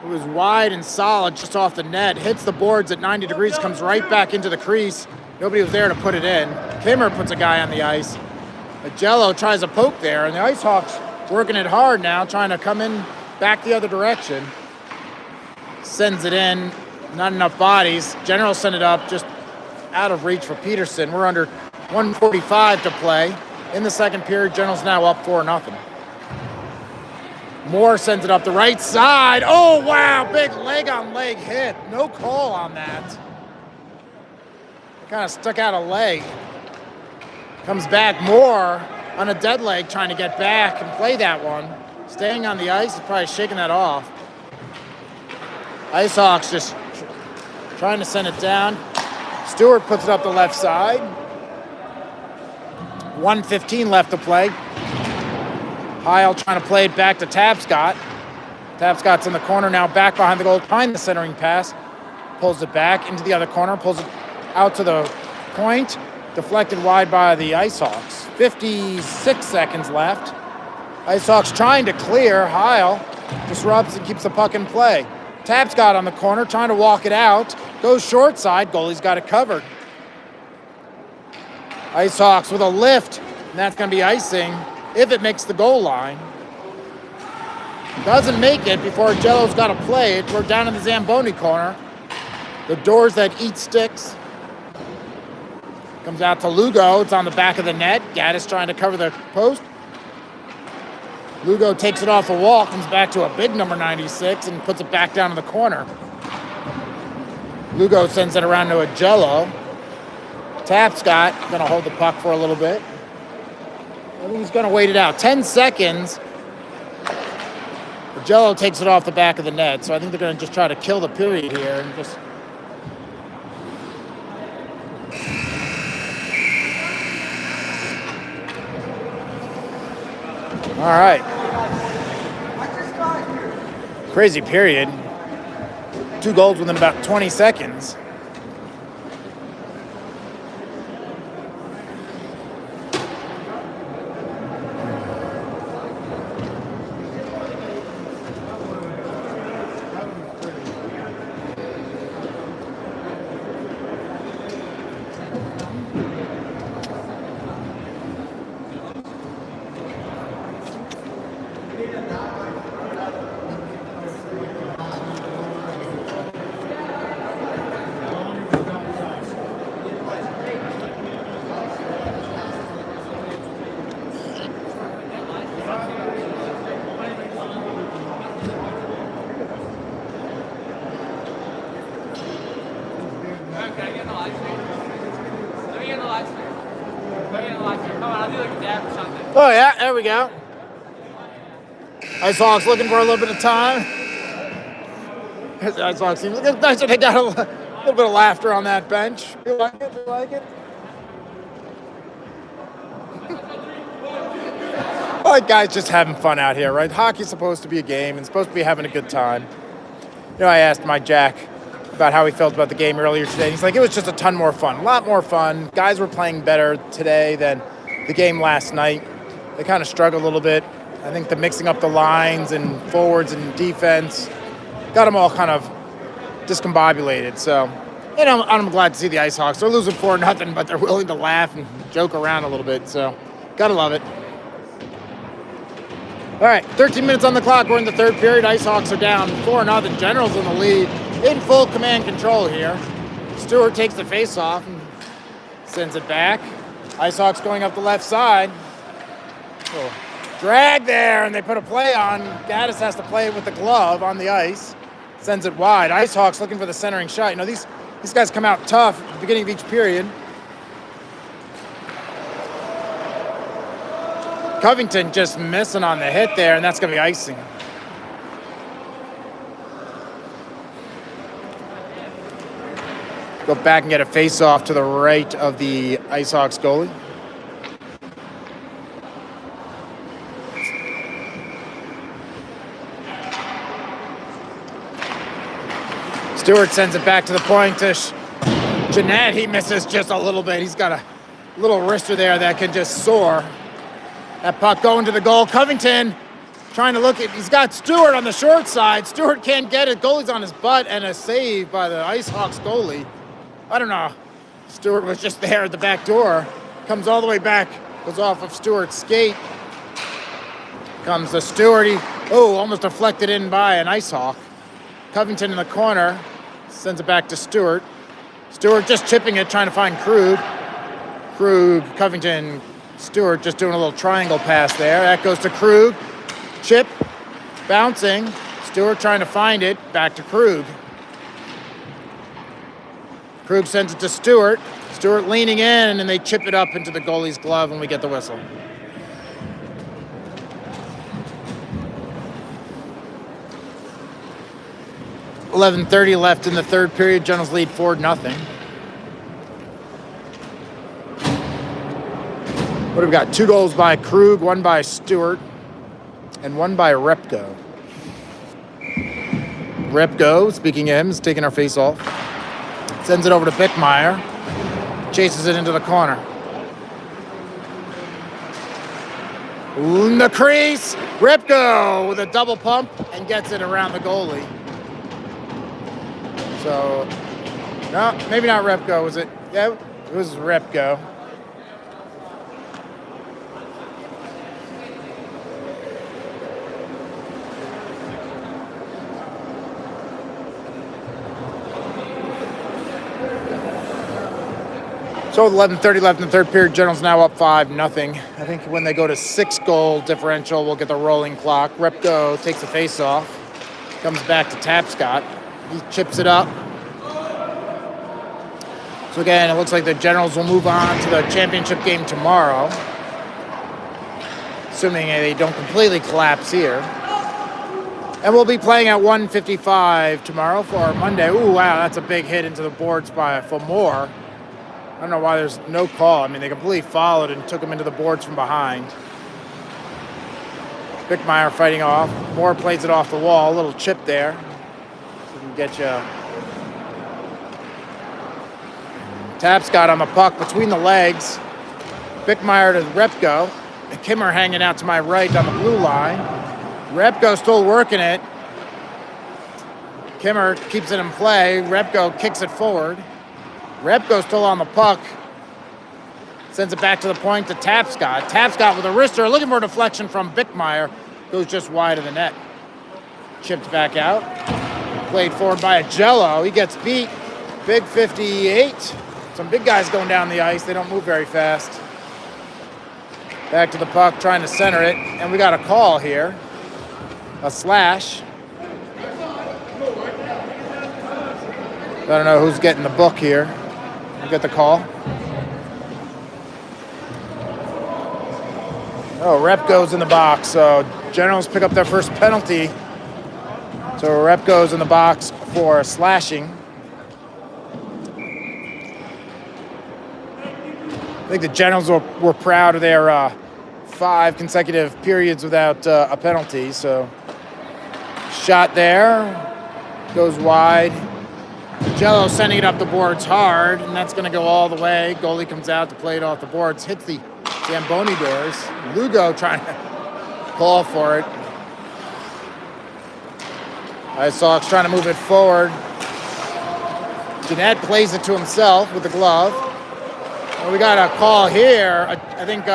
It was wide and solid just off the net. Hits the boards at 90 degrees, comes right back into the crease. Nobody was there to put it in. Kimmer puts a guy on the ice. Jello tries a poke there, and the Icehawks working it hard now, trying to come in back the other direction. Sends it in. Not enough bodies. General sent it up, just out of reach for Peterson. We're under 1:45 to play. In the second period, General's now up 4-0. Moore sends it up the right side. Oh, wow, big leg-on-leg hit. No call on that. Kind of stuck out a leg. Comes back Moore on a dead leg, trying to get back and play that one. Staying on the ice, is probably shaking that off. Icehawks just trying to send it down. Stewart puts it up the left side. 1:15 left to play. Heil trying to play it back to Tapscott. Tapscott's in the corner now, back behind the goal, behind the centering pass. Pulls it back into the other corner, pulls it out to the point. Deflected wide by the Icehawks. 56 seconds left. Icehawks trying to clear. Heil disrupts and keeps the puck in play. Tapscott on the corner, trying to walk it out. Goes short side. Goalie's got it covered. Icehawks with a lift, and that's going to be icing if it makes the goal line. Doesn't make it before Jello's got to play it. We're down in the Zamboni corner. The doors that eat sticks. Comes out to Lugo. It's on the back of the net. Gaddis trying to cover the post. Lugo takes it off the wall, comes back to a big number 96 and puts it back down in the corner. Lugo sends it around to a Jello. Tapscott going to hold the puck for a little bit. I think he's going to wait it out. 10 seconds. Jello takes it off the back of the net, so I think they're going to just try to kill the period here and just... All right. Crazy period. 2 goals within about 20 seconds. Oh, yeah, there we go. Icehawks looking for a little bit of time. Icehawks seems like it's nice that they got a little bit of laughter on that bench. You like it? You like it? like guys just having fun out here, right? Hockey's supposed to be a game and supposed to be having a good time. I asked Mike Jack about how he felt about the game earlier today. He's like, it was just a ton more fun, a lot more fun. Guys were playing better today than the game last night. They kind of struggled a little bit. I think the mixing up the lines and forwards and defense got them all kind of discombobulated. So, I'm glad to see the Icehawks. They're losing 4-0, but they're willing to laugh and joke around a little bit. So, gotta love it. All right, 13 minutes on the clock. We're in the third period. Icehawks are down 4-0. Generals in the lead, in full command control here. Stewart takes the face-off and sends it back. Icehawks going up the left side. Oh, drag there, and they put a play on. Gaddis has to play it with the glove on the ice. Sends it wide. Icehawks looking for the centering shot. These guys come out tough at the beginning of each period. Covington just missing on the hit there, and that's going to be icing. Go back and get a face-off to the right of the Icehawks goalie. Stewart sends it back to the point to Jeanette. He misses just a little bit. He's got a little wrister there that can just soar. That puck going to the goal. Covington trying to look at, he's got Stewart on the short side. Stewart can't get it. Goalie's on his butt, and a save by the Icehawks goalie. I don't know. Stewart was just there at the back door. Comes all the way back. Goes off of Stewart's skate. Comes the Stewart. Almost deflected in by an Icehawk. Covington in the corner. Sends it back to Stewart. Stewart just chipping it, trying to find Krug. Krug, Covington, Stewart just doing a little triangle pass there. That goes to Krug. Chip, bouncing. Stewart trying to find it. Back to Krug. Krug sends it to Stewart. Stewart leaning in, and they chip it up into the goalie's glove, and we get the whistle. .11:30 left in the third period. Generals lead 4-0. What have we got? 2 goals by Krug, 1 by Stewart, and 1 by Repko. Repko, speaking of him, is taking our face off. Sends it over to Bickmeyer. Chases it into the corner. In the crease. Repko with a double pump and gets it around the goalie. So, no, maybe not Repko, was it? Yeah, it was Repko. So 11:30 left in the third period. Generals now up 5-0. I think when they go to 6-goal differential, we'll get the rolling clock. Repko takes the face off. Comes back to Tapscott. He chips it up. So again, it looks like the Generals will move on to the championship game tomorrow. Assuming they don't completely collapse here. And we'll be playing at 1:55 tomorrow for our Monday. Ooh, wow, that's a big hit into the boards for Moore. I don't know why there's no call. I mean, they completely followed and took him into the boards from behind. Bickmeyer fighting off. Moore plays it off the wall. A little chip there. So we can get you. Tapscott on the puck between the legs. Bickmeyer to Repko. Kimmer hanging out to my right on the blue line. Repko still working it. Kimmer keeps it in play. Repko kicks it forward. Repko still on the puck. Sends it back to the point to Tapscott. Tapscott with a wrister, looking for a deflection from Bickmeyer. Goes just wide of the net. Chipped back out. Played forward by Agello. He gets beat. Big 58. Some big guys going down the ice. They don't move very fast. Back to the puck, trying to center it. And we got a call here. A slash. I don't know who's getting the book here. We'll get the call. Oh, Rep goes in the box. So Generals pick up their first penalty. So Rep goes in the box for slashing. I think the Generals were proud of their 5 consecutive periods without a penalty. So shot there, goes wide. Jello sending it up the boards hard, and that's going to go all the way. Goalie comes out to play it off the boards, hits the Zamboni doors. Lugo trying to call for it. Icehawks trying to move it forward. Jeanette plays it to himself with the glove. Well, we got a call here. I think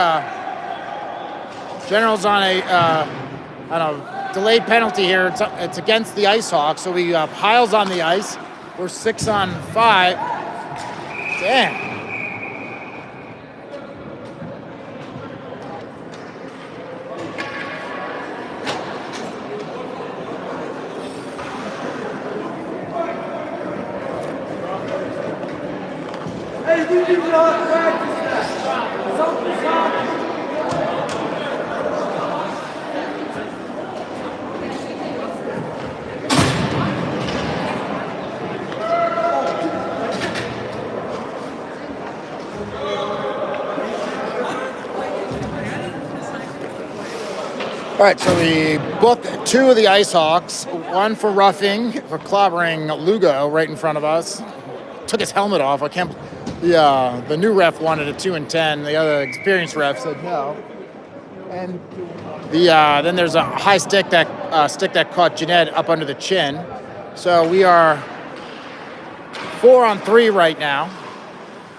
General's on a delayed penalty here. It's against the Icehawks, so we Heil's on the ice. We're 6 on 5. Damn. Hey, you did not practice that. Something's happening. All right, so we booked 2 of the Icehawks, 1 for roughing, for clobbering Lugo right in front of us. Took his helmet off. I can't. The new ref wanted a 2 and 10. The other experienced ref said no. And then there's a high stick that caught Jeanette up under the chin. So we are 4 on 3 right now.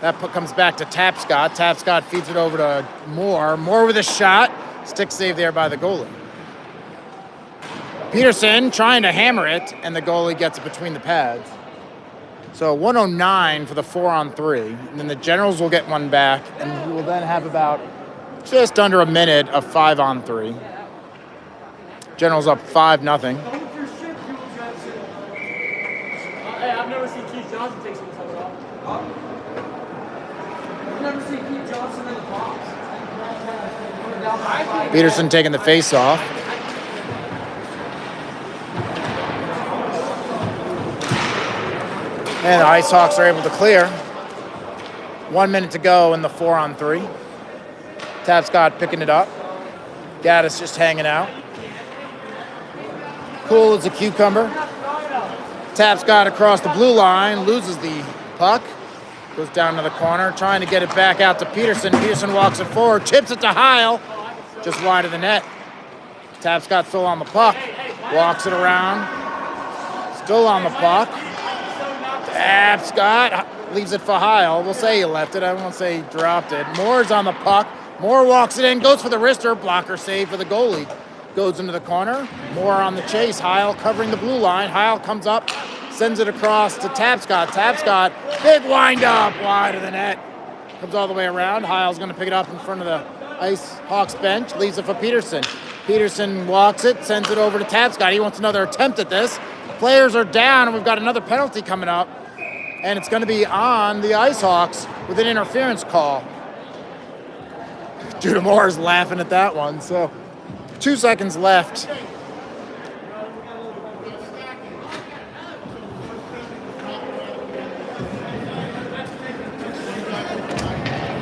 That comes back to Tapscott. Tapscott feeds it over to Moore. Moore with a shot. Stick save there by the goalie. Peterson trying to hammer it, and the goalie gets it between the pads. So 109 for the 4 on 3. And then the Generals will get one back, and we will then have about just under a minute of 5 on 3. Generals up 5-0. Hey, I've never seen Keith Johnson take some time off. I've never seen Keith Johnson in the box. Peterson taking the face off. And the Icehawks are able to clear. 1 minute to go in the 4 on 3. Tapscott picking it up. Gaddis just hanging out. Cool as a cucumber. Tapscott across the blue line, loses the puck. Goes down to the corner, trying to get it back out to Peterson. Peterson walks it forward, chips it to Heil. Just wide of the net. Tapscott still on the puck. Walks it around. Still on the puck. Tapscott leaves it for Heil. We'll say he left it. I won't say he dropped it. Moore's on the puck. Moore walks it in, goes for the wrister. Blocker save for the goalie. Goes into the corner. Moore on the chase. Heil covering the blue line. Heil comes up, sends it across to Tapscott. Tapscott, big wind up, wide of the net. Comes all the way around. Heil's going to pick it up in front of the Icehawks bench. Leaves it for Peterson. Peterson walks it, sends it over to Tapscott. He wants another attempt at this. Players are down, and we've got another penalty coming up. And it's going to be on the Icehawks with an interference call. Judah Moore is laughing at that one. So 2 seconds left.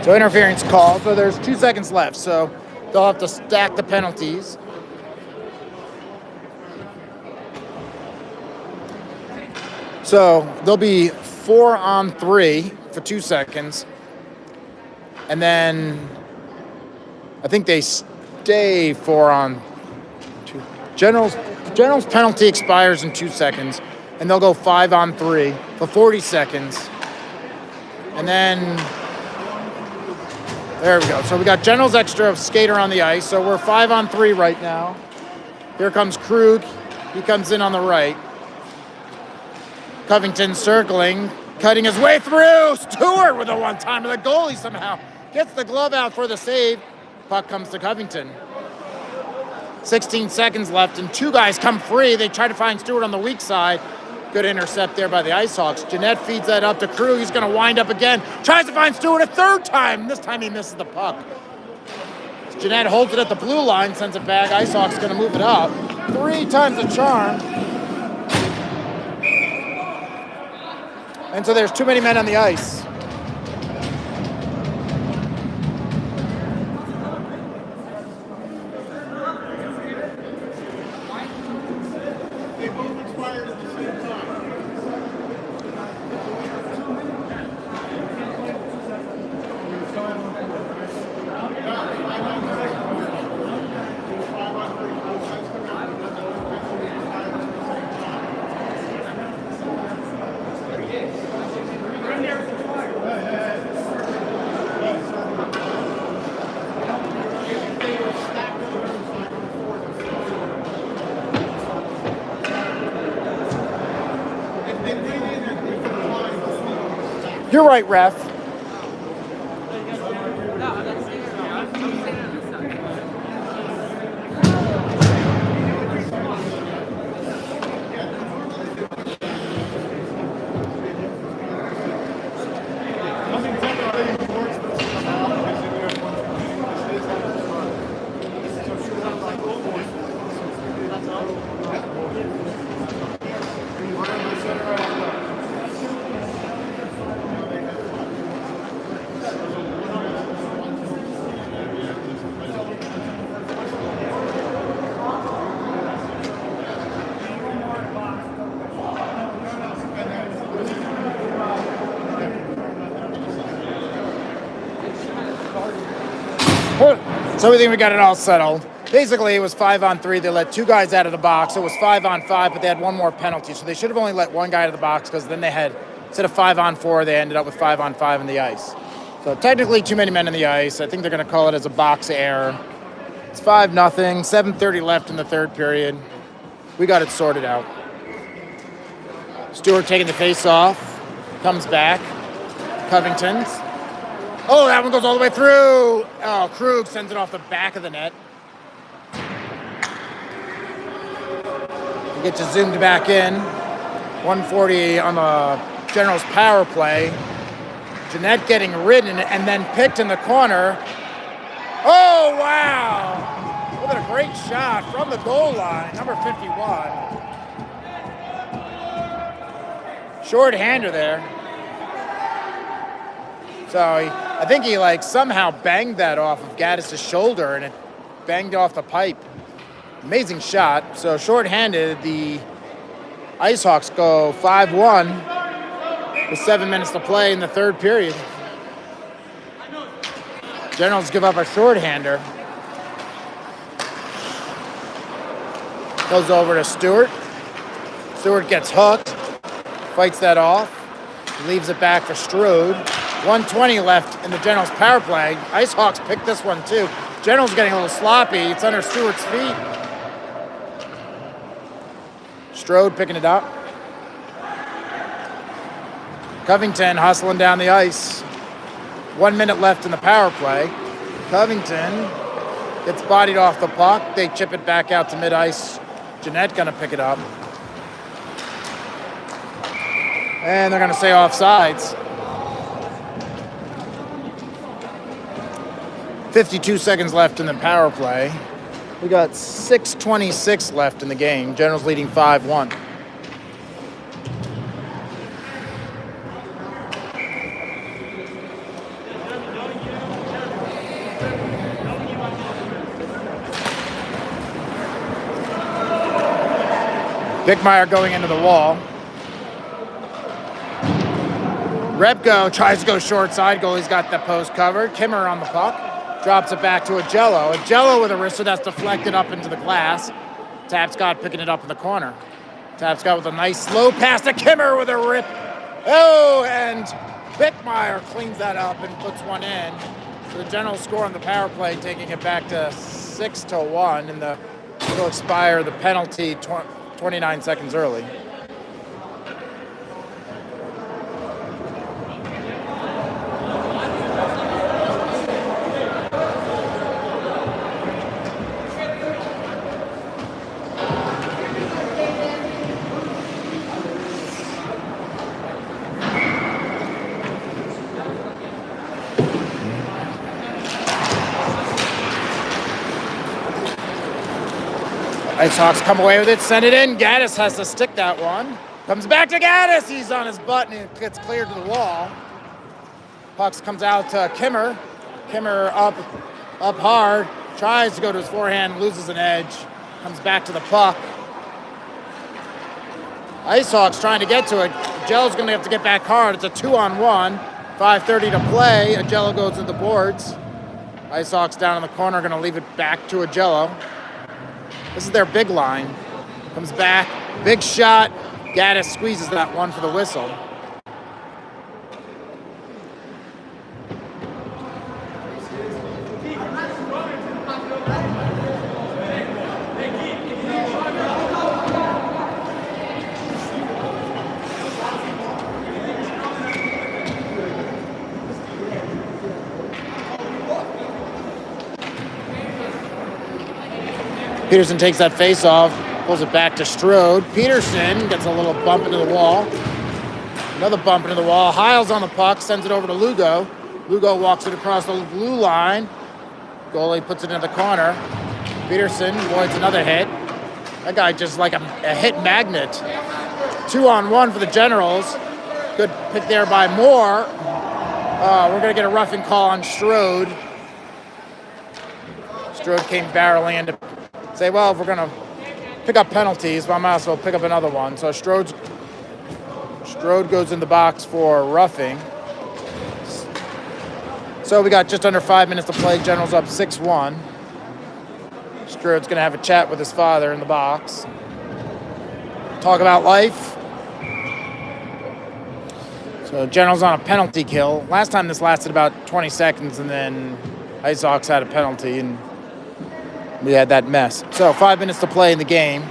So interference call. So there's 2 seconds left. So they'll have to stack the penalties. So there'll be 4 on 3 for 2 seconds. And then I think they stay 4 on 2. General's penalty expires in 2 seconds. And they'll go 5 on 3 for 40 seconds. And then there we go. So we got General's extra skater on the ice. So we're 5 on 3 right now. Here comes Krug. He comes in on the right. Covington circling, cutting his way through. Stewart with a one-timer. The goalie somehow gets the glove out for the save. Puck comes to Covington. 16 seconds left, and 2 guys come free. They try to find Stewart on the weak side. Good intercept there by the Icehawks. Jeanette feeds that up to Krug. He's going to wind up again. Tries to find Stewart a 3rd time. This time he misses the puck. Jeanette holds it at the blue line, sends it back. Icehawks going to move it up. 3 times the charm. And so there's too many men on the ice. You're right, ref. So we think we got it all settled. Basically, it was 5-on-3. They let 2 guys out of the box. It was 5-on-5, but they had one more penalty. So they should have only let 1 guy out of the box because then they had, instead of 5-on-4, they ended up with 5-on-5 in the ice. So technically, too many men in the ice. I think they're going to call it as a box error. It's 5-0, 7:30 left in the third period. We got it sorted out. Stewart taking the face off, comes back. Covington's. Oh, that one goes all the way through. Oh, Krug sends it off the back of the net. We get you zoomed back in. 140 on the Generals power play. Jeanette getting ridden and then picked in the corner. Oh, wow. What a great shot from the goal line, number 51. Short-hander there. So I think he somehow banged that off of Gaddis' shoulder and it banged off the pipe. Amazing shot. So short-handed, the Icehawks go 5-1 with 7 minutes to play in the third period. Generals give up a short-hander. Goes over to Stewart. Stewart gets hooked, fights that off, leaves it back for Strode. 1:20 left in the Generals power play. Icehawks picked this one too. Generals getting a little sloppy. It's under Stewart's feet. Strode picking it up. Covington hustling down the ice. 1 minute left in the power play. Covington gets bodied off the puck. They chip it back out to mid-ice. Jeanette gonna pick it up. And they're gonna say offsides. 52 seconds left in the power play. We got 6:26 left in the game. Generals leading 5-1. Bickmeyer going into the wall. Repko tries to go short side. Goalie's got the post covered. Kimmer on the puck. Drops it back to Agello. Agello with a wrist that's deflected up into the glass. Tapscott picking it up in the corner. Tapscott with a nice slow pass to Kimmer with a rip. Oh, and Bickmeyer cleans that up and puts one in. So the Generals score on the power play, taking it back to 6-1, and it'll expire the penalty 29 seconds early. Icehawks come away with it, send it in. Gaddis has to stick that one. Comes back to Gaddis. He's on his butt and it gets cleared to the wall. Pucks comes out to Kimmer. Kimmer up hard. Tries to go to his forehand, loses an edge. Comes back to the puck. Icehawks trying to get to it. Agello's going to have to get back hard. It's a 2-on-1. 5:30 to play. Agello goes to the boards. Icehawks down in the corner, going to leave it back to Agello. This is their big line. Comes back, big shot. Gaddis squeezes that one for the whistle. Peterson takes that face off, pulls it back to Strode. Peterson gets a little bump into the wall. Another bump into the wall. Hiles on the puck, sends it over to Lugo. Lugo walks it across the blue line. Goalie puts it in the corner. Peterson avoids another hit. That guy just like a hit magnet. 2-on-1 for the Generals. Good pick there by Moore. We're going to get a roughing call on Strode. Strode came barreling in to say, well, if we're going to pick up penalties, well, I might as well pick up another one. So Strode goes in the box for roughing. So we got just under 5 minutes to play. Generals up 6-1. Strode's going to have a chat with his father in the box. Talk about life. So Generals on a penalty kill. Last time this lasted about 20 seconds, and then Icehawks had a penalty, and we had that mess. So 5 minutes to play in the game.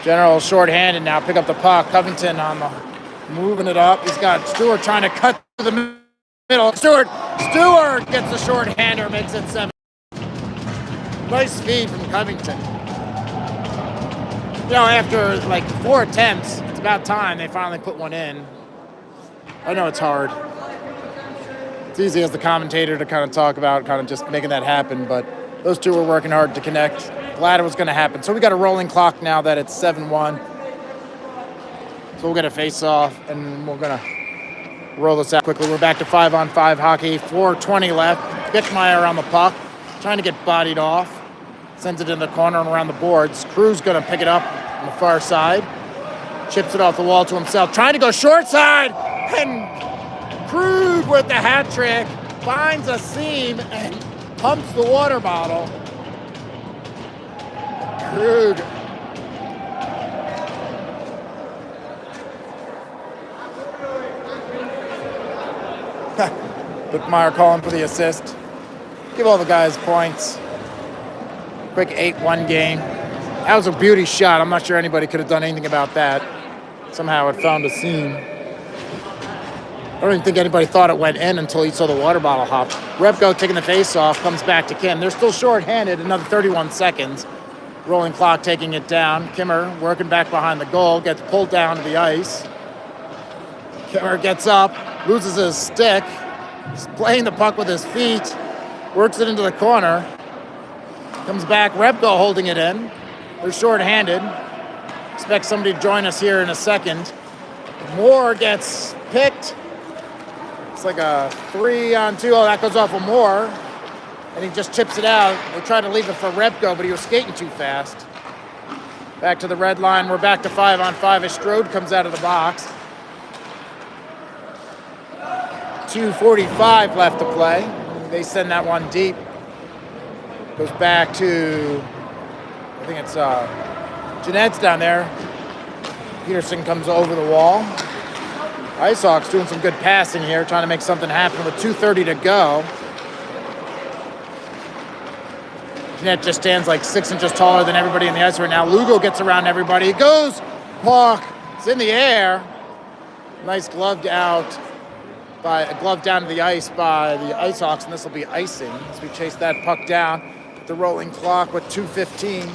Generals short-handed now. Pick up the puck. Covington moving it up. He's got Stewart trying to cut to the middle. Stewart gets the short-hander, makes it 7. Nice speed from Covington. You know, after like 4 attempts, it's about time they finally put one in. I know it's hard. It's easy as the commentator to kind of talk about kind of just making that happen, but those two were working hard to connect. Glad it was going to happen. So we got a rolling clock now that it's 7-1. So we'll get a face-off, and we're going to roll this out quickly. We're back to 5-on-5 hockey. 4:20 left. Bickmeyer on the puck, trying to get bodied off. Sends it in the corner and around the boards. Crew's going to pick it up on the far side. Chips it off the wall to himself. Trying to go short side. And Krug with the hat trick finds a seam and pumps the water bottle. Krug. Bickmeyer calling for the assist. Give all the guys points. Quick 8-1 game. That was a beauty shot. I'm not sure anybody could have done anything about that. Somehow it found a seam. I don't even think anybody thought it went in until he saw the water bottle hop. Repko taking the face off, comes back to Kim. They're still short-handed, another 31 seconds. Rolling clock taking it down. Kimmer working back behind the goal, gets pulled down to the ice. Kimmer gets up, loses his stick. He's playing the puck with his feet, works it into the corner. Comes back, Repko holding it in. They're short-handed. Expect somebody to join us here in a second. Moore gets picked. It's like a 3-on-2. Oh, that goes off of Moore. And he just chips it out. They tried to leave it for Repko, but he was skating too fast. Back to the red line. We're back to 5-on-5 as Strode comes out of the box. 2:45 left to play. They send that one deep. Goes back to, I think it's Jeanette's down there. Peterson comes over the wall. Icehawks doing some good passing here, trying to make something happen with 2:30 to go. Jeanette just stands like 6 inches taller than everybody in the ice right now. Lugo gets around everybody. He goes, puck, it's in the air. Nice gloved out. By a glove down to the ice by the Icehawks, and this will be icing as we chase that puck down. The rolling clock with 2:15.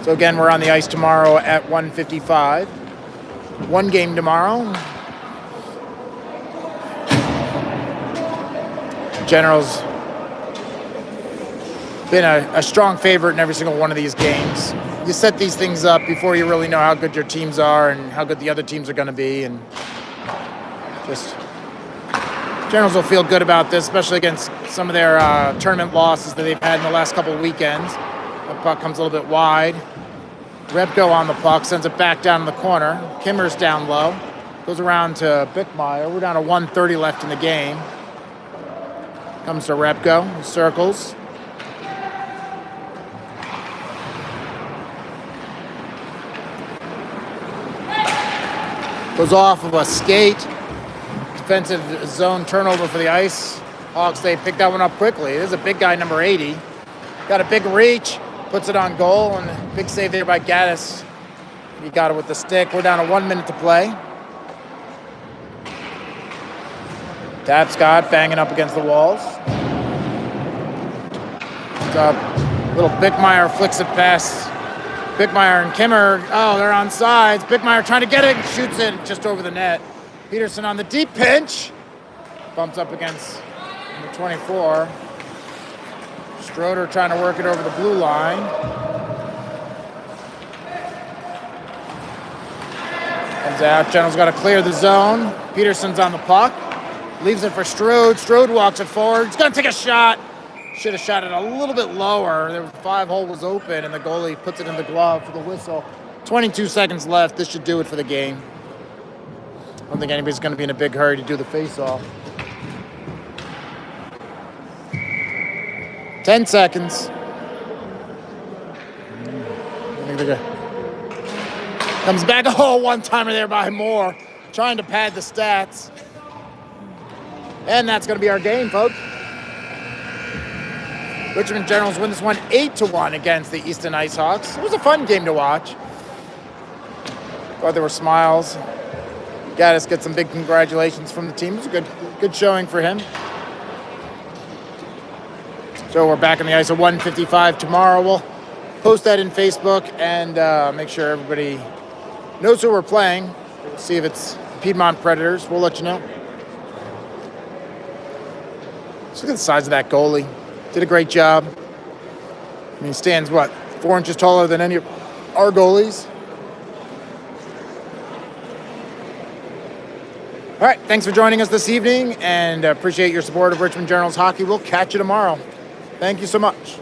So again, we're on the ice tomorrow at 1:55. One game tomorrow. Generals been a strong favorite in every single one of these games. You set these things up before you really know how good your teams are and how good the other teams are going to be, and just Generals will feel good about this, especially against some of their tournament losses that they've had in the last couple of weekends. The puck comes a little bit wide. Repko on the puck, sends it back down in the corner. Kimmer's down low. Goes around to Bickmeyer. We're down to 1:30 left in the game. Comes to Repko, circles. Goes off of a skate. Defensive zone turnover for the Ice Hawks. They pick that one up quickly. This is a big guy, number 80. Got a big reach, puts it on goal, and a big save there by Gaddis. He got it with the stick. We're down to 1 minute to play. Tapscott banging up against the walls. Comes up. Little Bickmeyer flicks it past Bickmeyer and Kimmer. Oh, they're on sides. Bickmeyer trying to get it and shoots it just over the net. Peterson on the deep pinch. Bumps up against number 24. Schroeder trying to work it over the blue line. Comes out. General's got to clear the zone. Peterson's on the puck. Leaves it for Strode. Strode walks it forward. He's going to take a shot. Should have shot it a little bit lower. The 5-hole was open, and the goalie puts it in the glove for the whistle. 22 seconds left. This should do it for the game. I don't think anybody's going to be in a big hurry to do the face-off. 10 seconds. Comes back. Oh, one-timer there by Moore. Trying to pad the stats. And that's going to be our game, folks. Richmond Generals win this one 8-1 against the Easton Icehawks. It was a fun game to watch. Thought there were smiles. Gaddis gets some big congratulations from the team. It was a good showing for him. So we're back on the ice at 1:55 tomorrow. We'll post that in Facebook and make sure everybody knows who we're playing. We'll see if it's Piedmont Predators. We'll let you know. Just look at the size of that goalie. Did a great job. I mean, he stands, 4 inches taller than any of our goalies. All right, thanks for joining us this evening, and appreciate your support of Richmond Generals hockey. We'll catch you tomorrow. Thank you so much.